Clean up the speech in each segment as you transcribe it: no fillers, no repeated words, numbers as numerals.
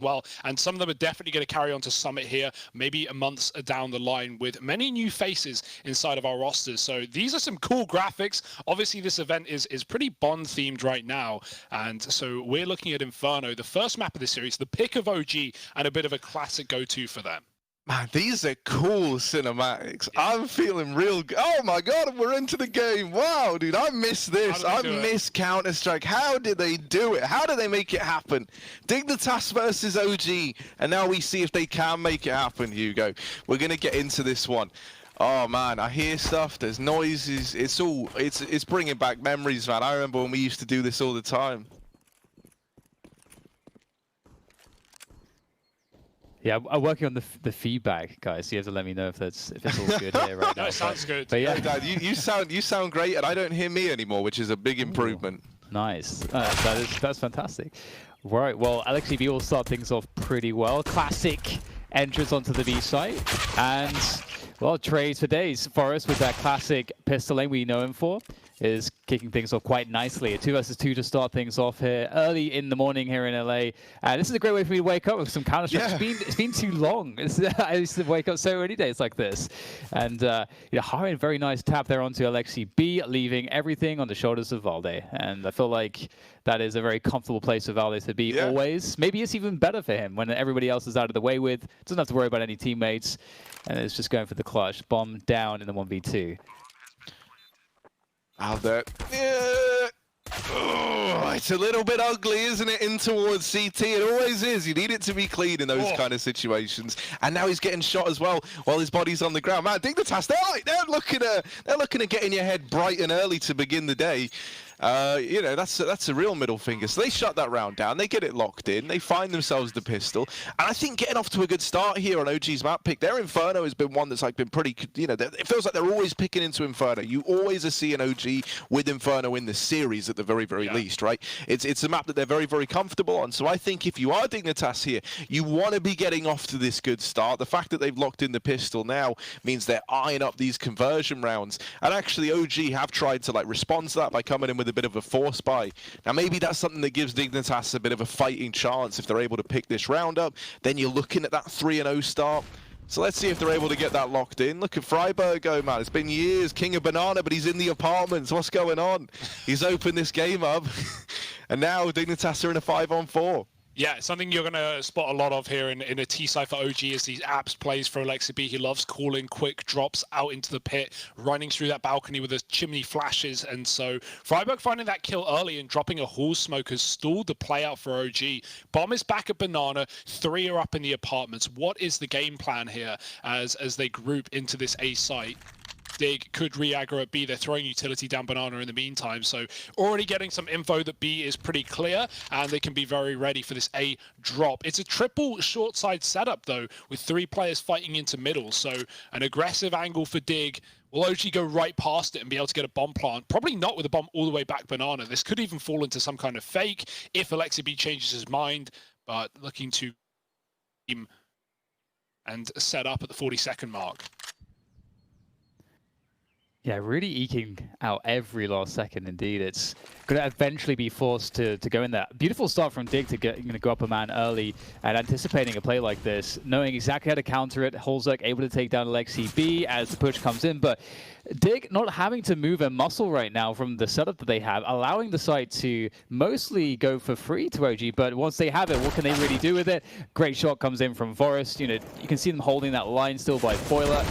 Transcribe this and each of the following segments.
well, and some of them are definitely going to carry on to Summit here, maybe a months down the line, with many new faces inside of our rosters. So these are some cool graphics. Obviously, this event is pretty Bond themed right now, and so we're looking at Inferno, the first map of the series, the pick of OG, and a bit of a classic go-to for them. Man, these are cool cinematics. I'm feeling real good. Oh my god, we're into the game. Wow, dude, I miss this. I miss Counter-Strike. How did they do it? How did they make it happen? Dignitas versus OG, and now we see if they can make it happen, Hugo. We're going to get into this one. Oh man, I hear stuff, there's noises. It's bringing back memories, man. I remember when we used to do this all the time. Yeah, I'm working on the feedback, guys. So you have to let me know if it's all good here right now. No, it sounds good. But yeah, Dad, you sound great, and I don't hear me anymore, which is a big improvement. Nice. That's fantastic. Right. Well, LXCB will start things off pretty well. Classic entrance onto the B site, and well, trades for days. Forest with that classic pistol aim we know him for is kicking things off quite nicely. A 2 versus 2 to start things off here early in the morning here in LA. And this is a great way for me to wake up with some Counter-Strike. Yeah. It's been too long. I used to wake up so many days like this. And Harin, very nice tap there onto LXCB, leaving everything on the shoulders of Valde. And I feel like that is a very comfortable place for Valde to be always. Maybe it's even better for him when everybody else is out of the way with. Doesn't have to worry about any teammates. And it's just going for the clutch. Bomb down in the 1v2. Out there. Yeah. Oh, it's a little bit ugly, isn't it, in towards CT? It always is. You need it to be clean in those kind of situations. And now he's getting shot as well while his body's on the ground. Man, Dignitas, they're looking at getting your head bright and early to begin the day. You know, that's a real middle finger. So they shut that round down. They get it locked in. They find themselves the pistol. And I think getting off to a good start here on OG's map pick. Their Inferno has been one that's been pretty, you know, it feels like they're always picking into Inferno. You always are seeing OG with Inferno in the series at the very, very least, right? It's a map that they're very, very comfortable on. So I think if you are Dignitas here, you want to be getting off to this good start. The fact that they've locked in the pistol now means they're eyeing up these conversion rounds. And actually OG have tried to respond to that by coming in with a bit of a force buy. Now maybe that's something that gives Dignitas a bit of a fighting chance if they're able to pick this round up. Then you're looking at that 3-0 start. So let's see if they're able to get that locked in. Look at Freiburg go, man. It's been years. King of Banana, but he's in the apartments. What's going on? He's opened this game up. And now Dignitas are in a 5-on-4. Yeah, something you're going to spot a lot of here in a T-side for OG is these apps plays for LXCB. He loves calling quick drops out into the pit, running through that balcony with the chimney flashes. And so Freiburg finding that kill early and dropping a hall smoke has stalled the play out for OG. Bomb is back at Banana. 3 are up in the apartments. What is the game plan here as they group into this A site? Dig could re-aggro at B. They're throwing utility down Banana in the meantime. So already getting some info that B is pretty clear and they can be very ready for this A drop. It's a triple short side setup though, with 3 players fighting into middle. So an aggressive angle for Dig. Will OG go right past it and be able to get a bomb plant? Probably not with a bomb all the way back Banana. This could even fall into some kind of fake if LXCB changes his mind, but looking to team and set up at the 40-second mark. Yeah, really eking out every last second indeed. It's going to eventually be forced to go in there. Beautiful start from Dig to go up a man early and anticipating a play like this, knowing exactly how to counter it. Holzek able to take down LXCB as the push comes in, but Dig not having to move a muscle right now from the setup that they have, allowing the site to mostly go for free to OG, but once they have it, what can they really do with it? Great shot comes in from Forest. You know, you can see them holding that line still by Foiler.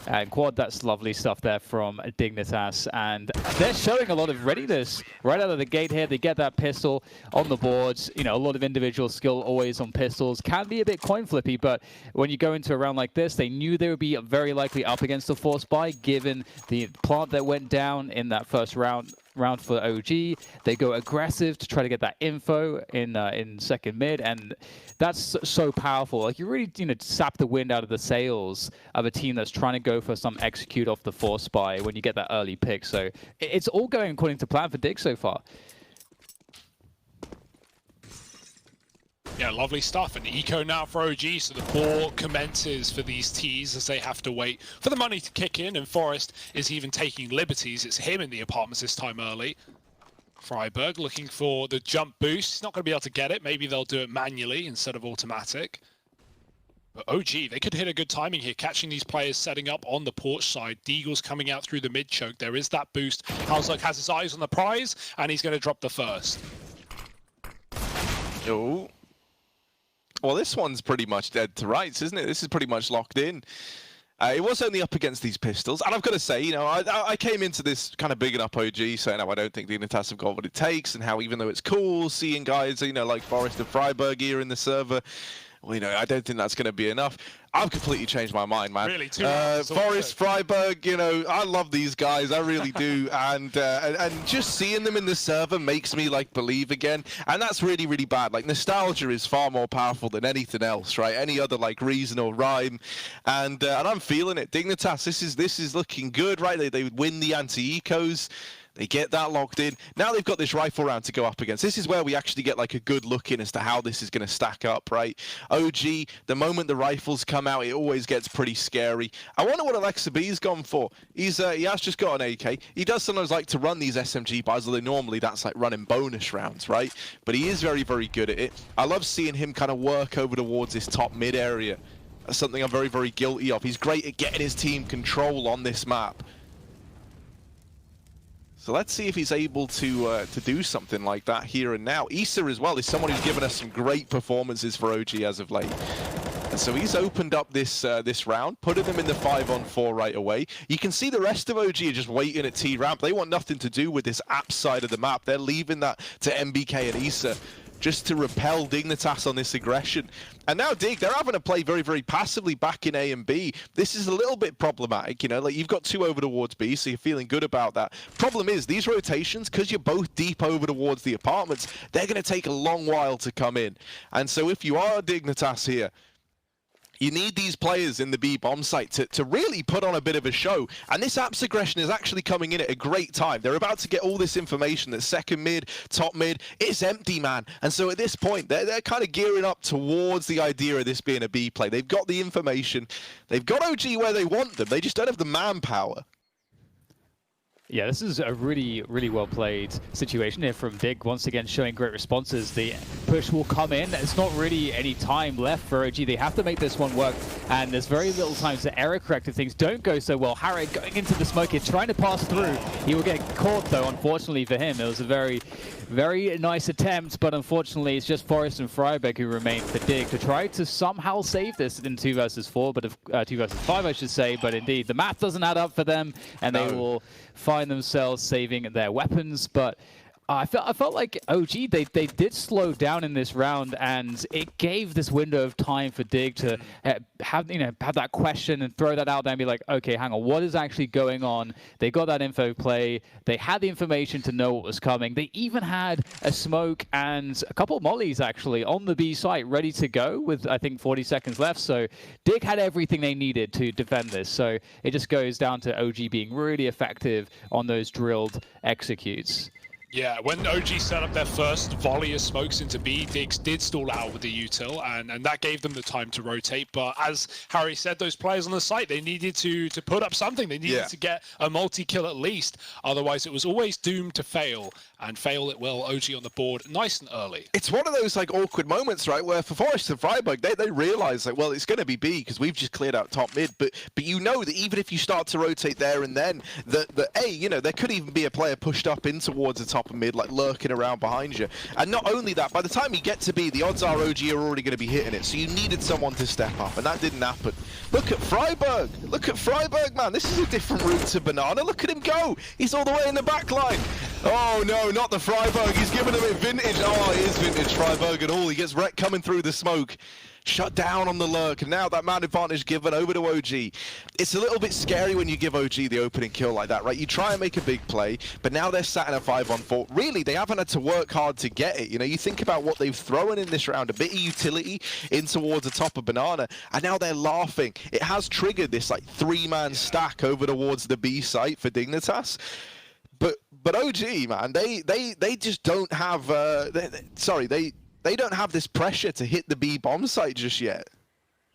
And Quad, that's lovely stuff there from Dignitas. And they're showing a lot of readiness right out of the gate here. They get that pistol on the boards. You know, a lot of individual skill always on pistols. Can be a bit coin flippy, but when you go into a round like this, they knew they would be very likely up against the force buy, given the plant that went down in that first round for OG. They go aggressive to try to get that info in second mid, and that's so powerful. Like, you really, you know, sap the wind out of the sails of a team that's trying to go for some execute off the force buy when you get that early pick. So it's all going according to plan for Dig so far. Yeah, lovely stuff. And eco now for OG, so the ball commences for these Ts as they have to wait for the money to kick in, and Forest is even taking liberties. It's him in the apartments this time early. friberg looking for the jump boost. He's not going to be able to get it. Maybe they'll do it manually instead of automatic. But OG, they could hit a good timing here, catching these players setting up on the porch side. Deagle's coming out through the mid choke. There is that boost. Halzuk has his eyes on the prize, and he's going to drop the first. Oh. Well, this one's pretty much dead to rights, isn't it? This is pretty much locked in. It was only up against these pistols, and I've got to say, you know, I came into this kind of bigging up OG, saying how I don't think DIGNITAS have got what it takes, and how even though it's cool seeing guys, you know, like Forest and friberg here in the server, well, you know, I don't think that's going to be enough. I've completely changed my mind, man. Really, Forest, friberg, you know, I love these guys, I really do, and just seeing them in the server makes me like believe again, and that's really, really bad. Like, nostalgia is far more powerful than anything else, right? Any other like reason or rhyme, and I'm feeling it. DIGNITAS, this is looking good, right? They win the anti-ecos. They get that locked in. Now they've got this rifle round to go up against. This is where we actually get like a good look in as to how this is going to stack up, right? OG, the moment the rifles come out, it always gets pretty scary. I wonder what Alexa B's gone for. He has just got an AK. He does sometimes like to run these SMG buys, although normally that's like running bonus rounds, right? But he is very, very good at it. I love seeing him kind of work over towards this top mid area. That's something I'm very, very guilty of. He's great at getting his team control on this map. So let's see if he's able to do something like that here and now. Issa as well is someone who's given us some great performances for OG as of late. And so he's opened up this this round, putting them in the 5-on-4 right away. You can see the rest of OG are just waiting at T-ramp. They want nothing to do with this app side of the map. They're leaving that to MBK and Issa just to repel DIGNITAS on this aggression. And now Dig, they're having to play very, very passively back in A and B. This is a little bit problematic, you know, like you've got two over towards B, so you're feeling good about that. Problem is, these rotations, because you're both deep over towards the apartments, they're going to take a long while to come in. And so if you are DIGNITAS here, you need these players in the B bomb site to really put on a bit of a show. And this apps aggression is actually coming in at a great time. They're about to get all this information that second mid, top mid, it's empty, man. And so at this point, they're kind of gearing up towards the idea of this being a B play. They've got the information. They've got OG where they want them. They just don't have the manpower. Yeah, this is a really, really well played situation here from Dig. Once again, showing great responses. The push will come in. There's not really any time left for OG. They have to make this one work, and there's very little time to error correct if things don't go so well. Harry going into the smoke here, trying to pass through. He will get caught, though, unfortunately for him. It was a very, very nice attempt, but unfortunately, it's just Forest and friberg who remain for Dig to try to somehow save this in 2 versus 4, but 2 versus 5, I should say. But indeed, the math doesn't add up for them, and they will find themselves saving their weapons. But I felt like OG, they did slow down in this round, and it gave this window of time for Dig to have that question and throw that out there and be like, okay, hang on, what is actually going on? They got that info play. They had the information to know what was coming. They even had a smoke and a couple of mollies actually on the B site ready to go with, I think, 40 seconds left. So Dig had everything they needed to defend this. So it just goes down to OG being really effective on those drilled executes. Yeah, when OG set up their first volley of smokes into B, Diggs did stall out with the util, and that gave them the time to rotate. But as Harry said, those players on the site, they needed to put up something. They needed to get a multi-kill at least. Otherwise, it was always doomed to fail, and fail it will. OG on the board nice and early. It's one of those like awkward moments, right, where for Forest and friberg, they realize like, well, it's going to be B because we've just cleared out top mid. But you know that even if you start to rotate there and then, that A, you know, there could even be a player pushed up in towards the top of mid, like lurking around behind you. And not only that, by the time you get to B, the odds are OG are already going to be hitting it. So you needed someone to step up, and that didn't happen. Look at friberg. Look at friberg, man. This is a different route to Banana. Look at him go. He's all the way in the back line. Oh no, not the friberg. He's giving him a vintage. Oh, it is vintage friberg and all. He gets wrecked coming through the smoke. Shut down on the lurk, and now that man advantage given over to OG. It's a little bit scary when you give OG the opening kill like that, right? You try and make a big play, but now they're sat in a 5-on-4. Really, they haven't had to work hard to get it. You know, you think about what they've thrown in this round, a bit of utility in towards the top of Banana, and now they're laughing. It has triggered this like 3-man stack over towards the B site for DIGNITAS. But OG, man, they just don't have. They don't have this pressure to hit the B bomb site just yet.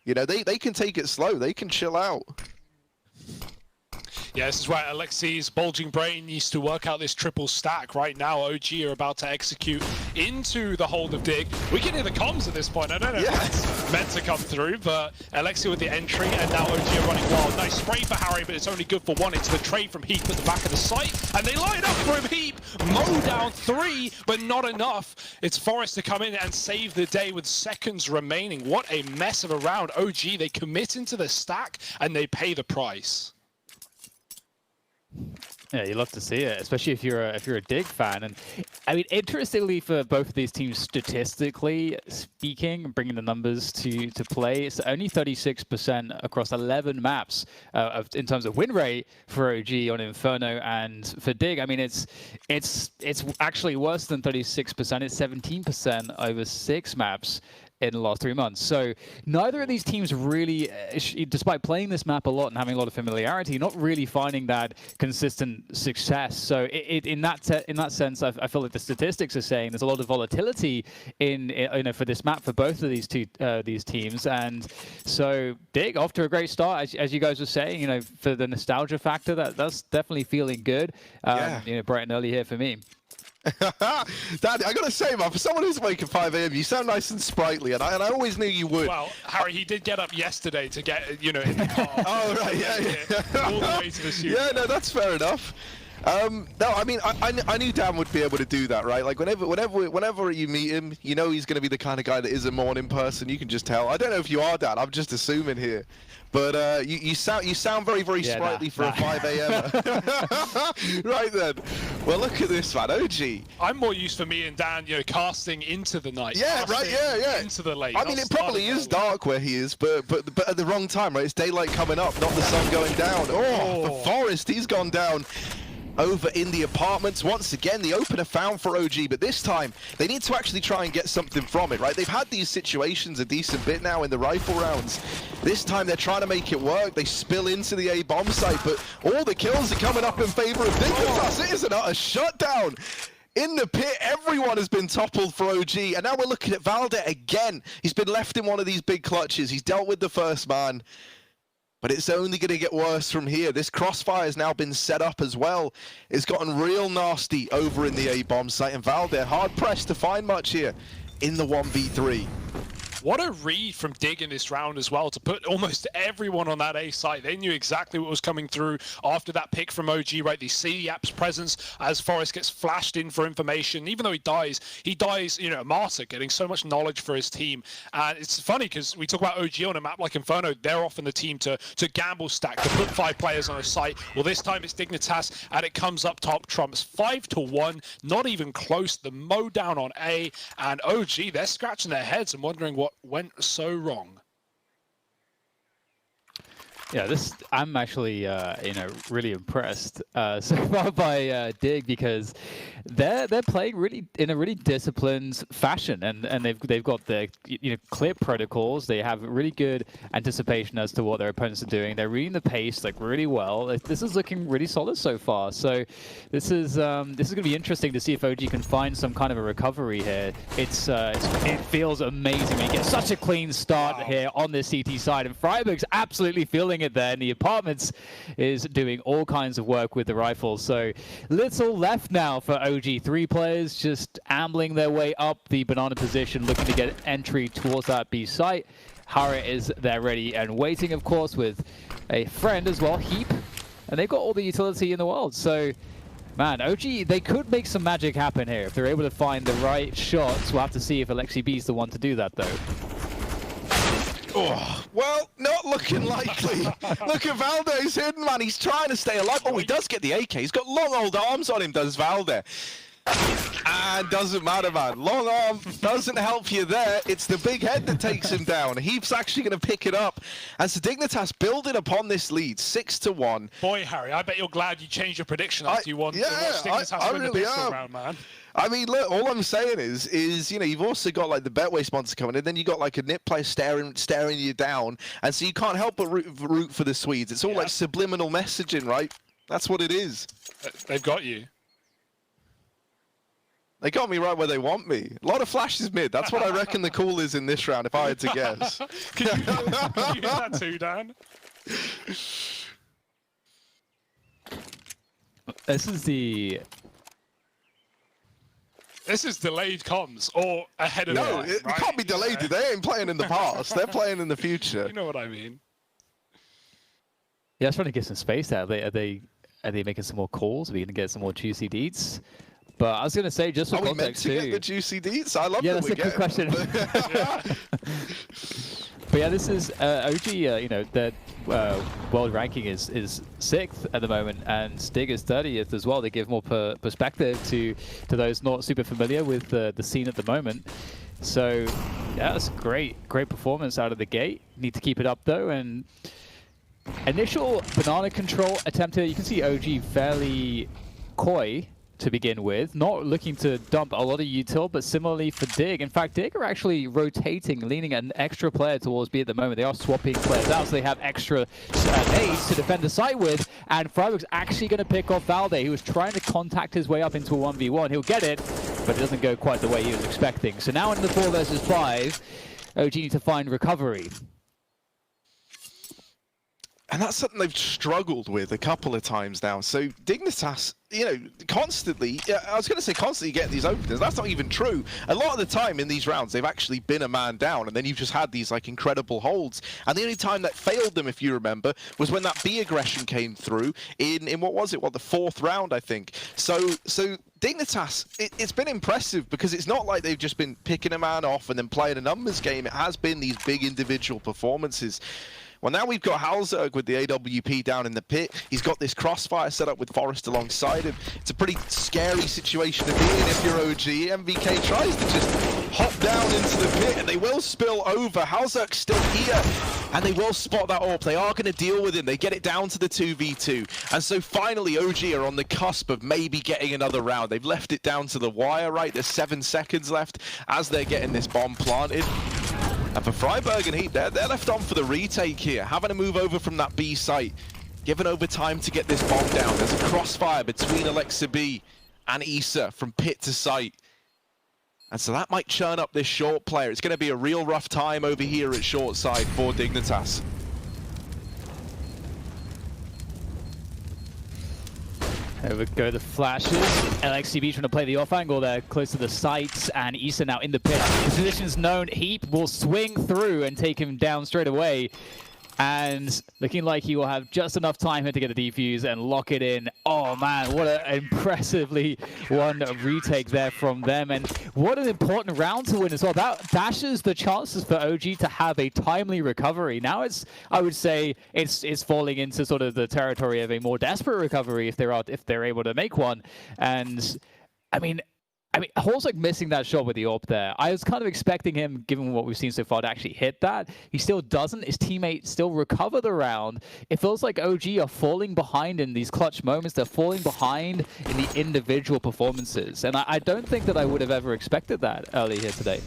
You know, they can take it slow. They can chill out. Yeah, this is where Alexei's bulging brain needs to work out this triple stack. Right now, OG are about to execute into the hold of Dig. We can hear the comms at this point. I don't know if that's meant to come through, but Alexei with the entry, and now OG are running wild. Nice spray for Harry, but it's only good for one. It's the trade from Heap at the back of the site, and they line up for him. Heap, mow down 3, but not enough. It's Forest to come in and save the day with seconds remaining. What a mess of a round. OG, they commit into the stack, and they pay the price. Yeah, you love to see it, especially if you're a Dig fan. And I mean, interestingly, for both of these teams, statistically speaking, bringing the numbers to play, it's only 36% across 11 maps in terms of win rate for OG on Inferno, and for Dig, I mean, it's actually worse than 36%. It's 17% over 6 maps in the last 3 months. So neither of these teams really, despite playing this map a lot and having a lot of familiarity, not really finding that consistent success. So in that sense, I feel like the statistics are saying there's a lot of volatility for this map for both of these teams. And so Dig off to a great start, as you guys were saying. For the nostalgia factor, that's definitely feeling good. Bright and early here for me. Dad, I gotta say, man, for someone who's awake at 5 AM, you sound nice and sprightly, and I always knew you would. Well, Harry, he did get up yesterday to get, in the car. Oh, right, yeah. All the way to the studio. Yeah, no, that's fair enough. No, I mean, I knew Dan would be able to do that, right? Like, whenever you meet him, you know he's going to be the kind of guy that is a morning person. You can just tell. I don't know if you are, Dan. I'm just assuming here. But you sound very, very sprightly for a 5 AM. Right then. Well, look at this, man. OG. I'm more used for me and Dan, casting into the night. Yeah, right. Yeah. Into the late. I mean, it probably is dark where he is, but at the wrong time, right? It's daylight coming up, not the sun going down. Oh, the Forest, he's gone down. Over in the apartments. Once again, the opener found for OG, but this time they need to actually try and get something from it, right? They've had these situations a decent bit now in the rifle rounds. This time they're trying to make it work. They spill into the A bomb site, but all the kills are coming up in favor of DIGNITAS. It is a shutdown. In the pit, everyone has been toppled for OG, and now we're looking at Valde again. He's been left in one of these big clutches. He's dealt with the first man. But it's only going to get worse from here. This crossfire has now been set up as well. It's gotten real nasty over in the A-bomb site. And Valde hard-pressed to find much here in the 1v3. What a read from Dig in this round as well, to put almost everyone on that A site. They knew exactly what was coming through after that pick from OG, right? They see the app's presence as Forest gets flashed in for information. Even though he dies, a martyr, getting so much knowledge for his team. And it's funny because we talk about OG on a map like Inferno. They're often the team to gamble stack, to put 5 players on a site. Well, this time it's DIGNITAS, and it comes up top trumps 5-1, not even close. The mow down on A, and OG, they're scratching their heads and wondering what went so wrong. Yeah, I'm actually really impressed so far by Dig, because they're playing really in a really disciplined fashion, and they've got the clear protocols. They have really good anticipation as to what their opponents are doing. They're reading the pace really well. This is looking really solid so far. So this is going to be interesting to see if OG can find some kind of a recovery here. It feels amazing. We get such a clean start here on this CT side, and Freiburg's absolutely feeling it there. And the apartments is doing all kinds of work with the rifles. So little left now for OG. 3 players just ambling their way up the banana position, looking to get entry towards that B site. Harriet is there ready and waiting, of course, with a friend as well, Heap. And they've got all the utility in the world. So, man, OG, they could make some magic happen here if they're able to find the right shots. We'll have to see if Alexei B is the one to do that, though. Oh, well, not looking likely. Look at Valde's hidden, man. He's trying to stay alive. Oh, he does get the AK. He's got long old arms on him, does Valde. And doesn't matter, man. Long arm doesn't help you there. It's the big head that takes him down. Heap's actually going to pick it up. As the DIGNITAS building upon this lead, 6-1. Boy, Harry, I bet you're glad you changed your prediction after you won. Yeah, I win really the pistol round, man. I mean, look, all I'm saying is, you've also got like the Betway sponsor coming in, then you got like a nip player staring you down, and so you can't help but root for the Swedes. It's all like subliminal messaging, right? That's what it is. They've got you. They got me right where they want me. A lot of flashes mid. That's what I reckon the call is in this round, if I had to guess. Can you do that too, Dan? This is the... This is delayed comms or ahead of No, time, it right? can't be delayed. They ain't playing in the past. They're playing in the future. You know what I mean? Yeah, I was trying to get some space there. Are they making some more calls? Are we going to get some more juicy deeds? But I was going to say, just for Are we meant context to too. get the juicy deeds? I love Yeah, that that's we a good get question. But yeah, this is OG. You know, their world ranking is 6th at the moment, and Stig is 30th as well. They give more perspective to those not super familiar with the scene at the moment. So yeah, that's a great performance out of the gate. Need to keep it up though. And initial banana control attempt here, you can see OG fairly coy to begin with, not looking to dump a lot of util, but similarly for Dig. In fact, Dig are actually rotating, leaning an extra player towards B at the moment. They are swapping players out, so they have extra nades to defend the site with, and freiburg's actually going to pick off Valde, who was trying to contact his way up into a 1v1. He'll get it, but it doesn't go quite the way he was expecting. So now in the 4 versus 5, OG need to find recovery. And that's something they've struggled with a couple of times now. So Dignitas, you know, constantly, I was going to say constantly getting these openers. That's not even true. A lot of the time in these rounds, they've actually been a man down, and then you've just had these like incredible holds. And the only time that failed them, if you remember, was when that B aggression came through in what was it? What, the 4th round, I think. So Dignitas, it's been impressive because it's not like they've just been picking a man off and then playing a numbers game. It has been these big individual performances. Well, now we've got Halzerg with the AWP down in the pit. He's got this crossfire set up with Forest alongside him. It's a pretty scary situation to be in if you're OG. MVK tries to just hop down into the pit, and they will spill over. Halzerg's still here, and they will spot that AWP. They are going to deal with him. They get it down to the 2v2. And so finally, OG are on the cusp of maybe getting another round. They've left it down to the wire, right? There's 7 seconds left as they're getting this bomb planted. And for freiburg and Heat, they're left on for the retake here, having to move over from that B site, given over time to get this bomb down. There's a crossfire between Alexa B and Issa from pit to site. And so that might churn up this short player. It's going to be a real rough time over here at short side for Dignitas. Over go the flashes. LXCB trying to play the off angle there, close to the sights, and Issa now in the pit. His position's known. Heap will swing through and take him down straight away. And looking like he will have just enough time here to get a defuse and lock it in. Oh man, what an impressively won retake there from them. And what an important round to win as well. That dashes the chances for OG to have a timely recovery. Now it's, I would say, it's falling into sort of the territory of a more desperate recovery if they're able to make one. And I mean, Halzerg missing that shot with the AWP there. I was kind of expecting him, given what we've seen so far, to actually hit that. He still doesn't. His teammate still recover the round. It feels like OG are falling behind in these clutch moments. They're falling behind in the individual performances. And I don't think that I would have ever expected that early here today.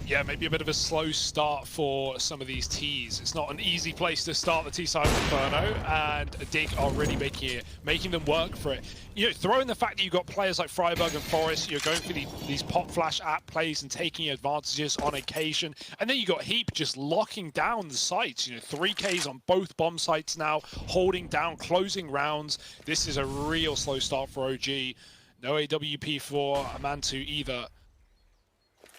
Yeah, maybe a bit of a slow start for some of these Ts. It's not an easy place to start the T side of Inferno, and Dig are really making them work for it. You know, throw in the fact that you've got players like freiburg and Forest, you're going for these pop flash app plays and taking advantages on occasion, and then you got Heap just locking down the sites. You know, 3Ks on both bomb sites now, holding down, closing rounds. This is a real slow start for OG. No AWP for Amantu either.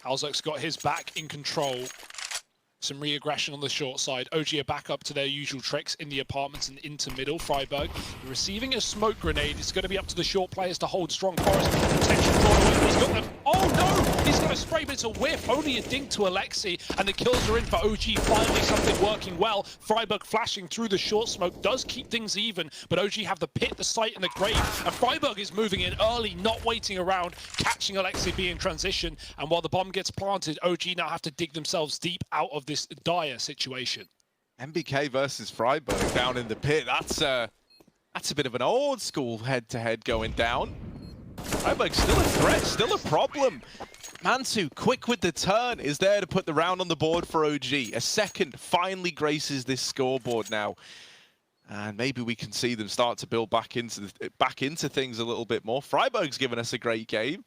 Halzerg's got his back in control. Some re-aggression on the short side. OG are back up to their usual tricks in the apartments and into middle. freiburg receiving a smoke grenade. It's going to be up to the short players to hold strong. Forest protection drawn away. He's got them. Oh no! He's got a spray, but it's a whiff. Only a dink to Alexi, and the kills are in for OG. Finally, something working well. freiburg flashing through the short smoke does keep things even, but OG have the pit, the site, and the grave. And freiburg is moving in early, not waiting around, catching Alexi B in transition. And while the bomb gets planted, OG now have to dig themselves deep out of this dire situation. MBK versus freiburg down in the pit. That's a bit of an old school head-to-head going down. freiburg still a threat, still a problem. Mantu, quick with the turn, is there to put the round on the board for OG. A second finally graces this scoreboard now. And maybe we can see them start to build back into things a little bit more. freiburg's given us a great game.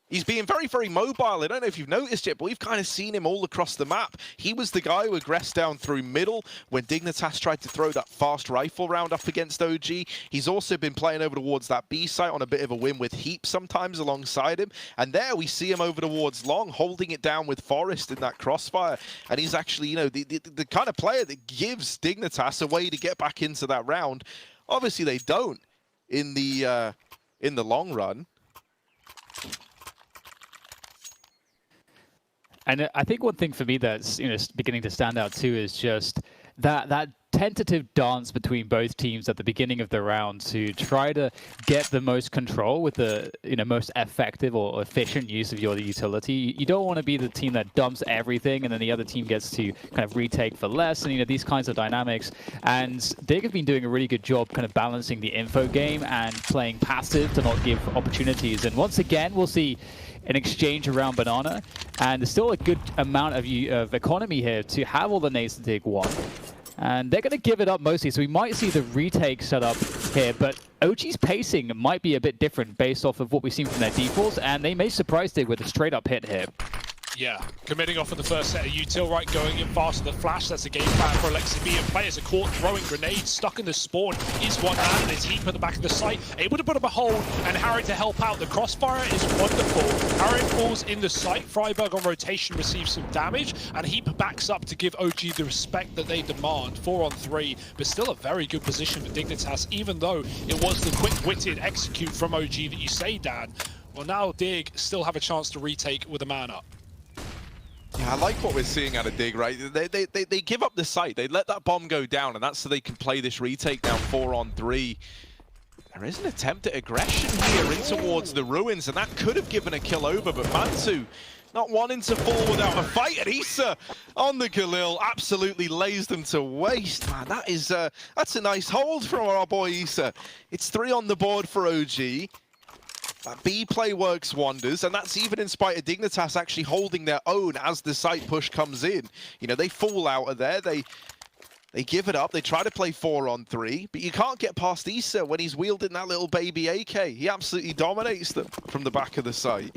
He's being very, very mobile. I don't know if you've noticed it, but we've kind of seen him all across the map. He was the guy who aggressed down through middle when Dignitas tried to throw that fast rifle round up against OG. He's also been playing over towards that B site on a bit of a win with Heap sometimes alongside him. And there we see him over towards Long, holding it down with Forest in that crossfire. And he's actually, you know, the kind of player that gives Dignitas a way to get back into that round. Obviously, they don't in the long run. And I think one thing for me that's beginning to stand out too is just that tentative dance between both teams at the beginning of the round to try to get the most control with the most effective or efficient use of your utility. You don't want to be the team that dumps everything and then the other team gets to kind of retake for less, and these kinds of dynamics. And Dig have been doing a really good job kind of balancing the info game and playing passive to not give opportunities. And once again, we'll see an exchange around Banana, and there's still a good amount of economy here to have all the nades to Dig one. And they're going to give it up mostly, so we might see the retake set up here, but OG's pacing might be a bit different based off of what we've seen from their defaults, and they may surprise Dig with a straight-up hit here. Yeah, committing off of the first set of util, right, going in fast with the flash. That's a game plan for Alexi B, and players are caught throwing grenades, stuck in the spawn. Is one man, and it's Heap at the back of the site, able to put up a hold, and Harry to help out. The crossfire is wonderful. Harry falls in the site, Freiburg on rotation receives some damage, and Heap backs up to give OG the respect that they demand. 4 on 3, but still a very good position for Dignitas, even though it was the quick-witted execute from OG that you say, Dan. Well, now Dig still have a chance to retake with a man up. Yeah, I like what we're seeing out of Dig, right? They give up the site. They let that bomb go down, and that's so they can play this retake down 4 on 3. There is an attempt at aggression here in towards the ruins, and that could have given a kill over, but Mantu not wanting to fall without a fight, and Issa on the Khalil absolutely lays them to waste. Man, that's a nice hold from our boy Issa. It's 3 on the board for OG. That B play works wonders, and that's even in spite of Dignitas actually holding their own as the site push comes in. They fall out of there, they give it up, they try to play 4 on 3, but you can't get past Issa when he's wielding that little baby AK. He absolutely dominates them from the back of the site.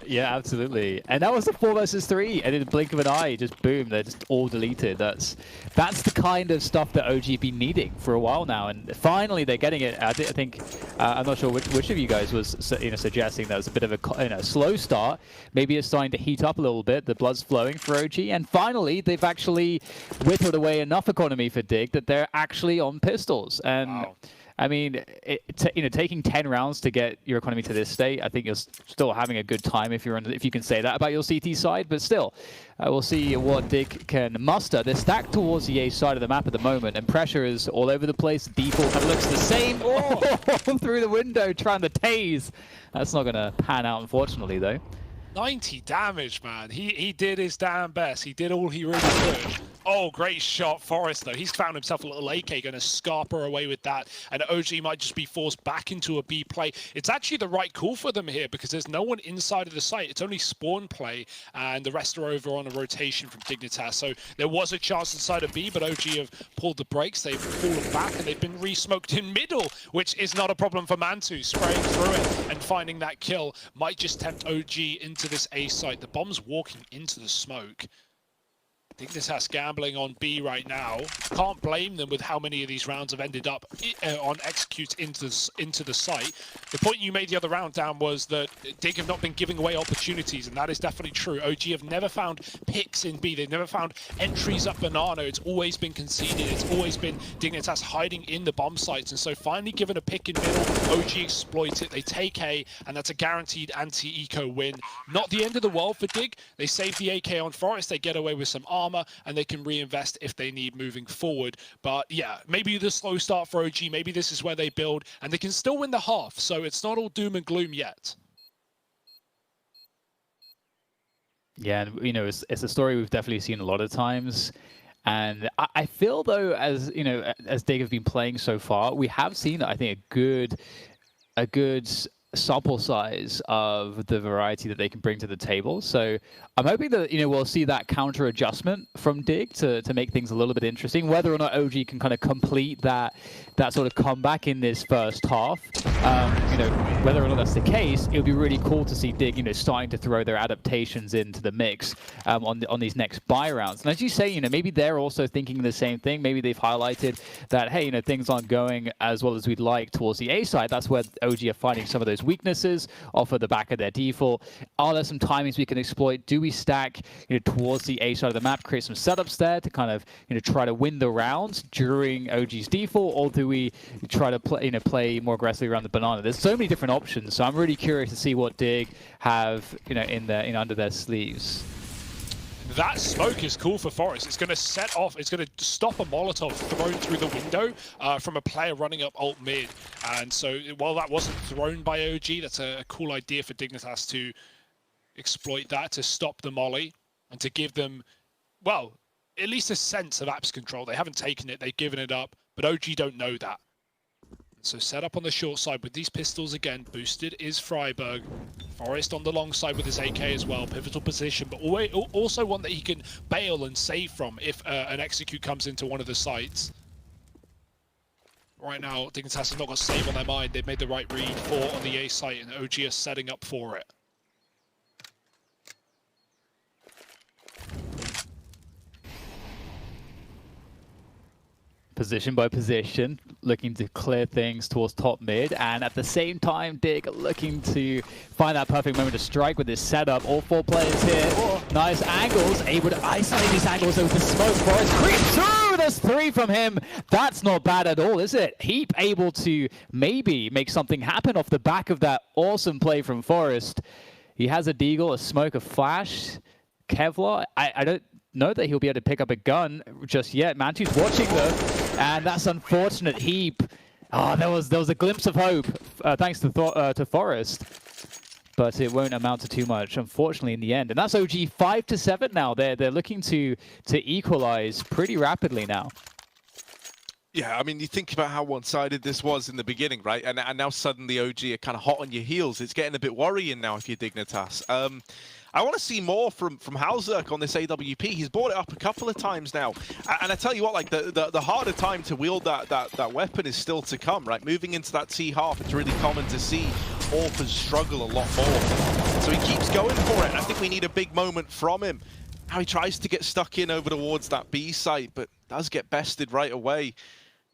Yeah, absolutely. And that was the 4 versus 3, and in the blink of an eye, just boom, they're just all deleted. That's the kind of stuff that OG have been needing for a while now, and finally they're getting it. I think I'm not sure which of you guys was suggesting that was a bit of a slow start. Maybe it's starting to heat up a little bit. The blood's flowing for OG, and finally they've actually whittled away enough economy for Dig that they're actually on pistols. And wow. I mean, taking 10 rounds to get your economy to this state, I think you're still having a good time if you can say that about your CT side. But still, we'll see what Dig can muster. They're stacked towards the A side of the map at the moment, and pressure is all over the place. Default kind of looks the same. Oh, through the window, trying to tase. That's not going to pan out, unfortunately, though. 90 damage, man. He did his damn best. He did all he really could. Oh, great shot, Forest, though. He's found himself a little AK, going to scarper away with that, and OG might just be forced back into a B play. It's actually the right call for them here, because there's no one inside of the site. It's only spawn play, and the rest are over on a rotation from Dignitas. So there was a chance inside of B, but OG have pulled the brakes. They've fallen back, and they've been re-smoked in middle, which is not a problem for Mantu. Spraying through it and finding that kill might just tempt OG into this A site. The bomb's walking into the smoke. Dignitas gambling on B right now. Can't blame them with how many of these rounds have ended up on executes into the site. The point you made the other round, Dan, was that Dig have not been giving away opportunities, and that is definitely true. OG have never found picks in B. They've never found entries up Banana. It's always been conceded. It's always been Dignitas hiding in the bomb sites, and so finally given a pick in middle, OG exploits it. They take A, and that's a guaranteed anti-eco win. Not the end of the world for Dig. They save the AK on Forest. They get away with some armor, and they can reinvest if they need moving forward. But yeah, maybe the slow start for OG, maybe this is where they build, and they can still win the half, so it's not all doom and gloom yet. Yeah, and it's a story we've definitely seen a lot of times. And I feel, though, as Dig have been playing so far, we have seen, I think, a good sample size of the variety that they can bring to the table. So I'm hoping that we'll see that counter adjustment from Dig to make things a little bit interesting. Whether or not OG can kind of complete that that sort of comeback in this first half. You know, whether or not that's the case, it would be really cool to see Dig, you know, starting to throw their adaptations into the mix on these next buy rounds. And as you say, you know, maybe they're also thinking the same thing. Maybe they've highlighted that, hey, you know, things aren't going as well as we'd like towards the A side. That's where OG are finding some of those weaknesses off of the back of their default. Are there some timings we can exploit? Do we stack, you know, towards the A side of the map, create some setups there to kind of, you know, try to win the rounds during OG's default, or do we try to play, you know, play more aggressively around the banana? There's so many different options, so I'm really curious to see what Dig have, you know, in their, you know, under their sleeves. That smoke is cool for Forest. It's going to set off, it's going to stop a Molotov thrown through the window from a player running up alt mid. And so while that wasn't thrown by OG, that's a cool idea for Dignitas to exploit that, to stop the molly and to give them, well, at least a sense of apps control. They haven't taken it, they've given it up, but OG don't know that. So set up on the short side with these pistols again. Boosted is Freiburg. Forest on the long side with his AK as well. Pivotal position, but also one that he can bail and save from if an execute comes into one of the sites. Right now, Dignitas have not got save on their mind. They've made the right read for on the A site, and OG are setting up for it. Position by position, looking to clear things towards top mid, and at the same time, Dig looking to find that perfect moment to strike with this setup. All four players here, nice angles, able to isolate these angles over the smoke. Forest creeps through, there's three from him. That's not bad at all, is it? Heap able to maybe make something happen off the back of that awesome play from Forest. He has a deagle, a smoke, a flash, Kevlar. I don't know that he'll be able to pick up a gun just yet. Mantu's watching though, and that's unfortunate. Heap. Oh, there was a glimpse of hope thanks to Forest, but it won't amount to too much, unfortunately, in the end. And that's OG 5-7 now. They're looking to equalize pretty rapidly now. Yeah, I mean, you think about how one-sided this was in the beginning, right? And now suddenly OG are kind of hot on your heels. It's getting a bit worrying now if you're Dignitas. I want to see more from Halzerk on this AWP. He's brought it up a couple of times now. And I tell you what, like, the harder time to wield that weapon is still to come, right? Moving into that T half, it's really common to see Orphers struggle a lot more. So he keeps going for it, and I think we need a big moment from him. Now he tries to get stuck in over towards that B site, but does get bested right away.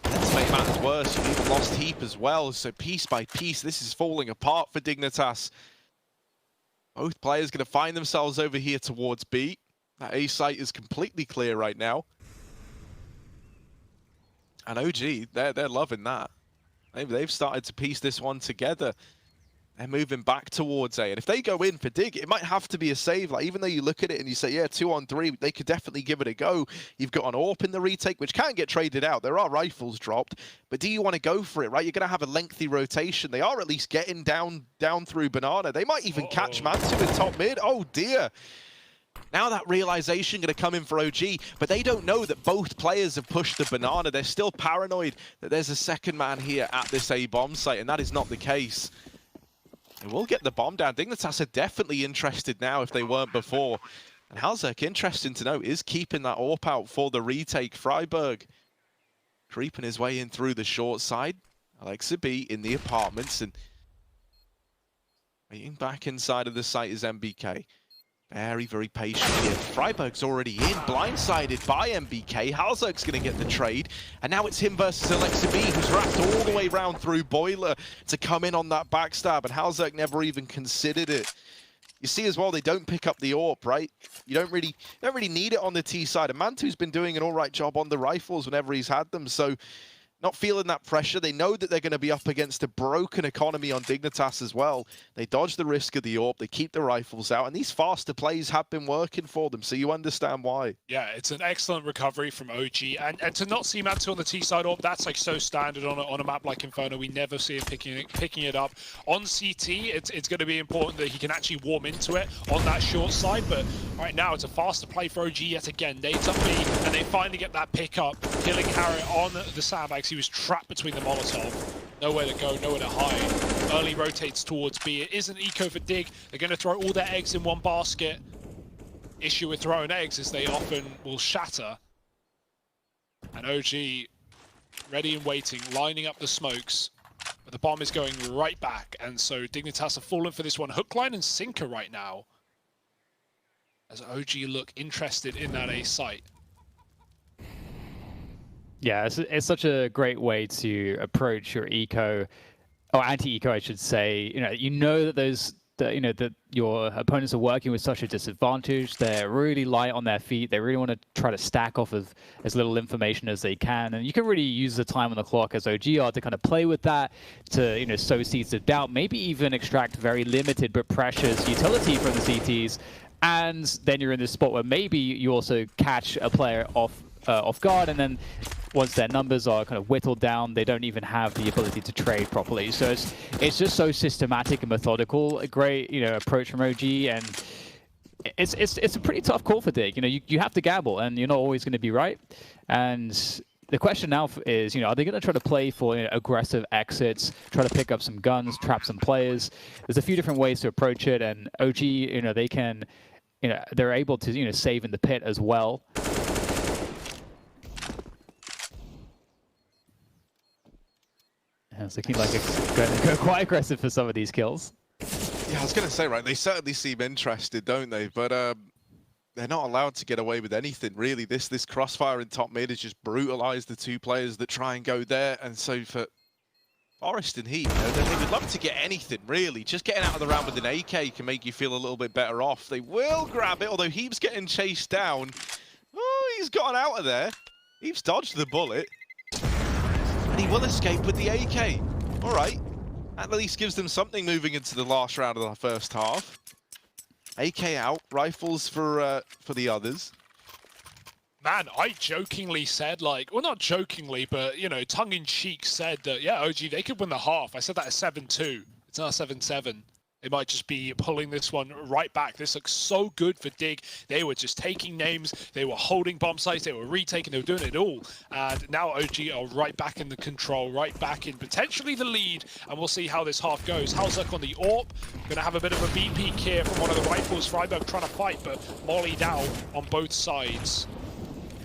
And to make matters worse, you've even lost Heap as well. So piece by piece, this is falling apart for Dignitas. Both players going to find themselves over here towards B. That A site is completely clear right now. And OG, they're loving that. They've started to piece this one together. They're moving back towards A. And if they go in for Dig, it might have to be a save. Like, even though you look at it and you say, yeah, 2-on-3, they could definitely give it a go. You've got an AWP in the retake, which can get traded out. There are rifles dropped. But do you want to go for it, right? You're going to have a lengthy rotation. They are at least getting down through Banana. They might even catch Mantu in top mid. Oh, dear. Now that realization going to come in for OG, but they don't know that both players have pushed the Banana. They're still paranoid that there's a second man here at this A bomb site, and that is not the case. They will get the bomb down. Dignitas are definitely interested now if they weren't before. And Halzerk, interesting to know, is keeping that AWP out for the retake. Freiburg creeping his way in through the short side. Alexa B in the apartments, and waiting back inside of the site is MBK. Very, very patient here. Freiburg's already in, blindsided by MBK. Halzerk's going to get the trade. And now it's him versus Alexa B, who's wrapped all the way round through Boiler to come in on that backstab. And Halzerk never even considered it. You see as well, they don't pick up the AWP, right? You don't really need it on the T side. And Mantu's been doing an all right job on the rifles whenever he's had them. So not feeling that pressure. They know that they're going to be up against a broken economy on Dignitas as well. They dodge the risk of the AWP. They keep the rifles out. And these faster plays have been working for them. So you understand why. Yeah, it's an excellent recovery from OG. And to not see Mantu on the T side AWP, that's like so standard on a map like Inferno. We never see him picking it up. On CT, it's going to be important that he can actually warm into it on that short side. But right now, it's a faster play for OG yet again. Nades up B, and they finally get that pickup, killing Harriet on the sandbags. He was trapped between the Molotov. Nowhere to go, nowhere to hide. Early rotates towards B. It is an eco for Dig. They're going to throw all their eggs in one basket. Issue with throwing eggs is they often will shatter. And OG ready and waiting, lining up the smokes. But the bomb is going right back, and so Dignitas have fallen for this one. Hook, line, and sinker right now. As OG look interested in that A site. Yeah, it's such a great way to approach your eco, or anti-eco, I should say. You know that that your opponents are working with such a disadvantage. They're really light on their feet. They really want to try to stack off of as little information as they can, and you can really use the time on the clock as OG are to kind of play with that, to sow seeds of doubt, maybe even extract very limited but precious utility from the CTs, and then you're in this spot where maybe you also catch a player off guard, and then once their numbers are kind of whittled down, they don't even have the ability to trade properly. So it's just so systematic and methodical. A great approach from OG, and it's a pretty tough call for Dig. You have to gamble, and you're not always going to be right. And the question now is, are they going to try to play for aggressive exits, try to pick up some guns, trap some players? There's a few different ways to approach it, and OG, they can, they're able to save in the pit as well. It's looking like it's going to go quite aggressive for some of these kills. Yeah, I was going to say, right, they certainly seem interested, don't they? But they're not allowed to get away with anything, really. This crossfire in top mid has just brutalized the two players that try and go there. And so for Forest and Heat, they would love to get anything, really. Just getting out of the round with an AK can make you feel a little bit better off. They will grab it, although Heap's getting chased down. Oh, he's gotten out of there. Heap's dodged the bullet. And he will escape with the AK. All right. At least gives them something moving into the last round of the first half. AK out. Rifles for the others. Man, I jokingly said, well, not jokingly, but, tongue-in-cheek said that, yeah, OG, they could win the half. I said that at 7-2. It's now 7-7. They might just be pulling this one right back. This looks so good for Dig. They were just taking names. They were holding bomb sites. They were retaking. They were doing it all. And now OG are right back in the control, right back in potentially the lead. And we'll see how this half goes. Halzuk on the AWP. Going to have a bit of a BP here from one of the rifles. Freiburg trying to fight, but mollied out on both sides.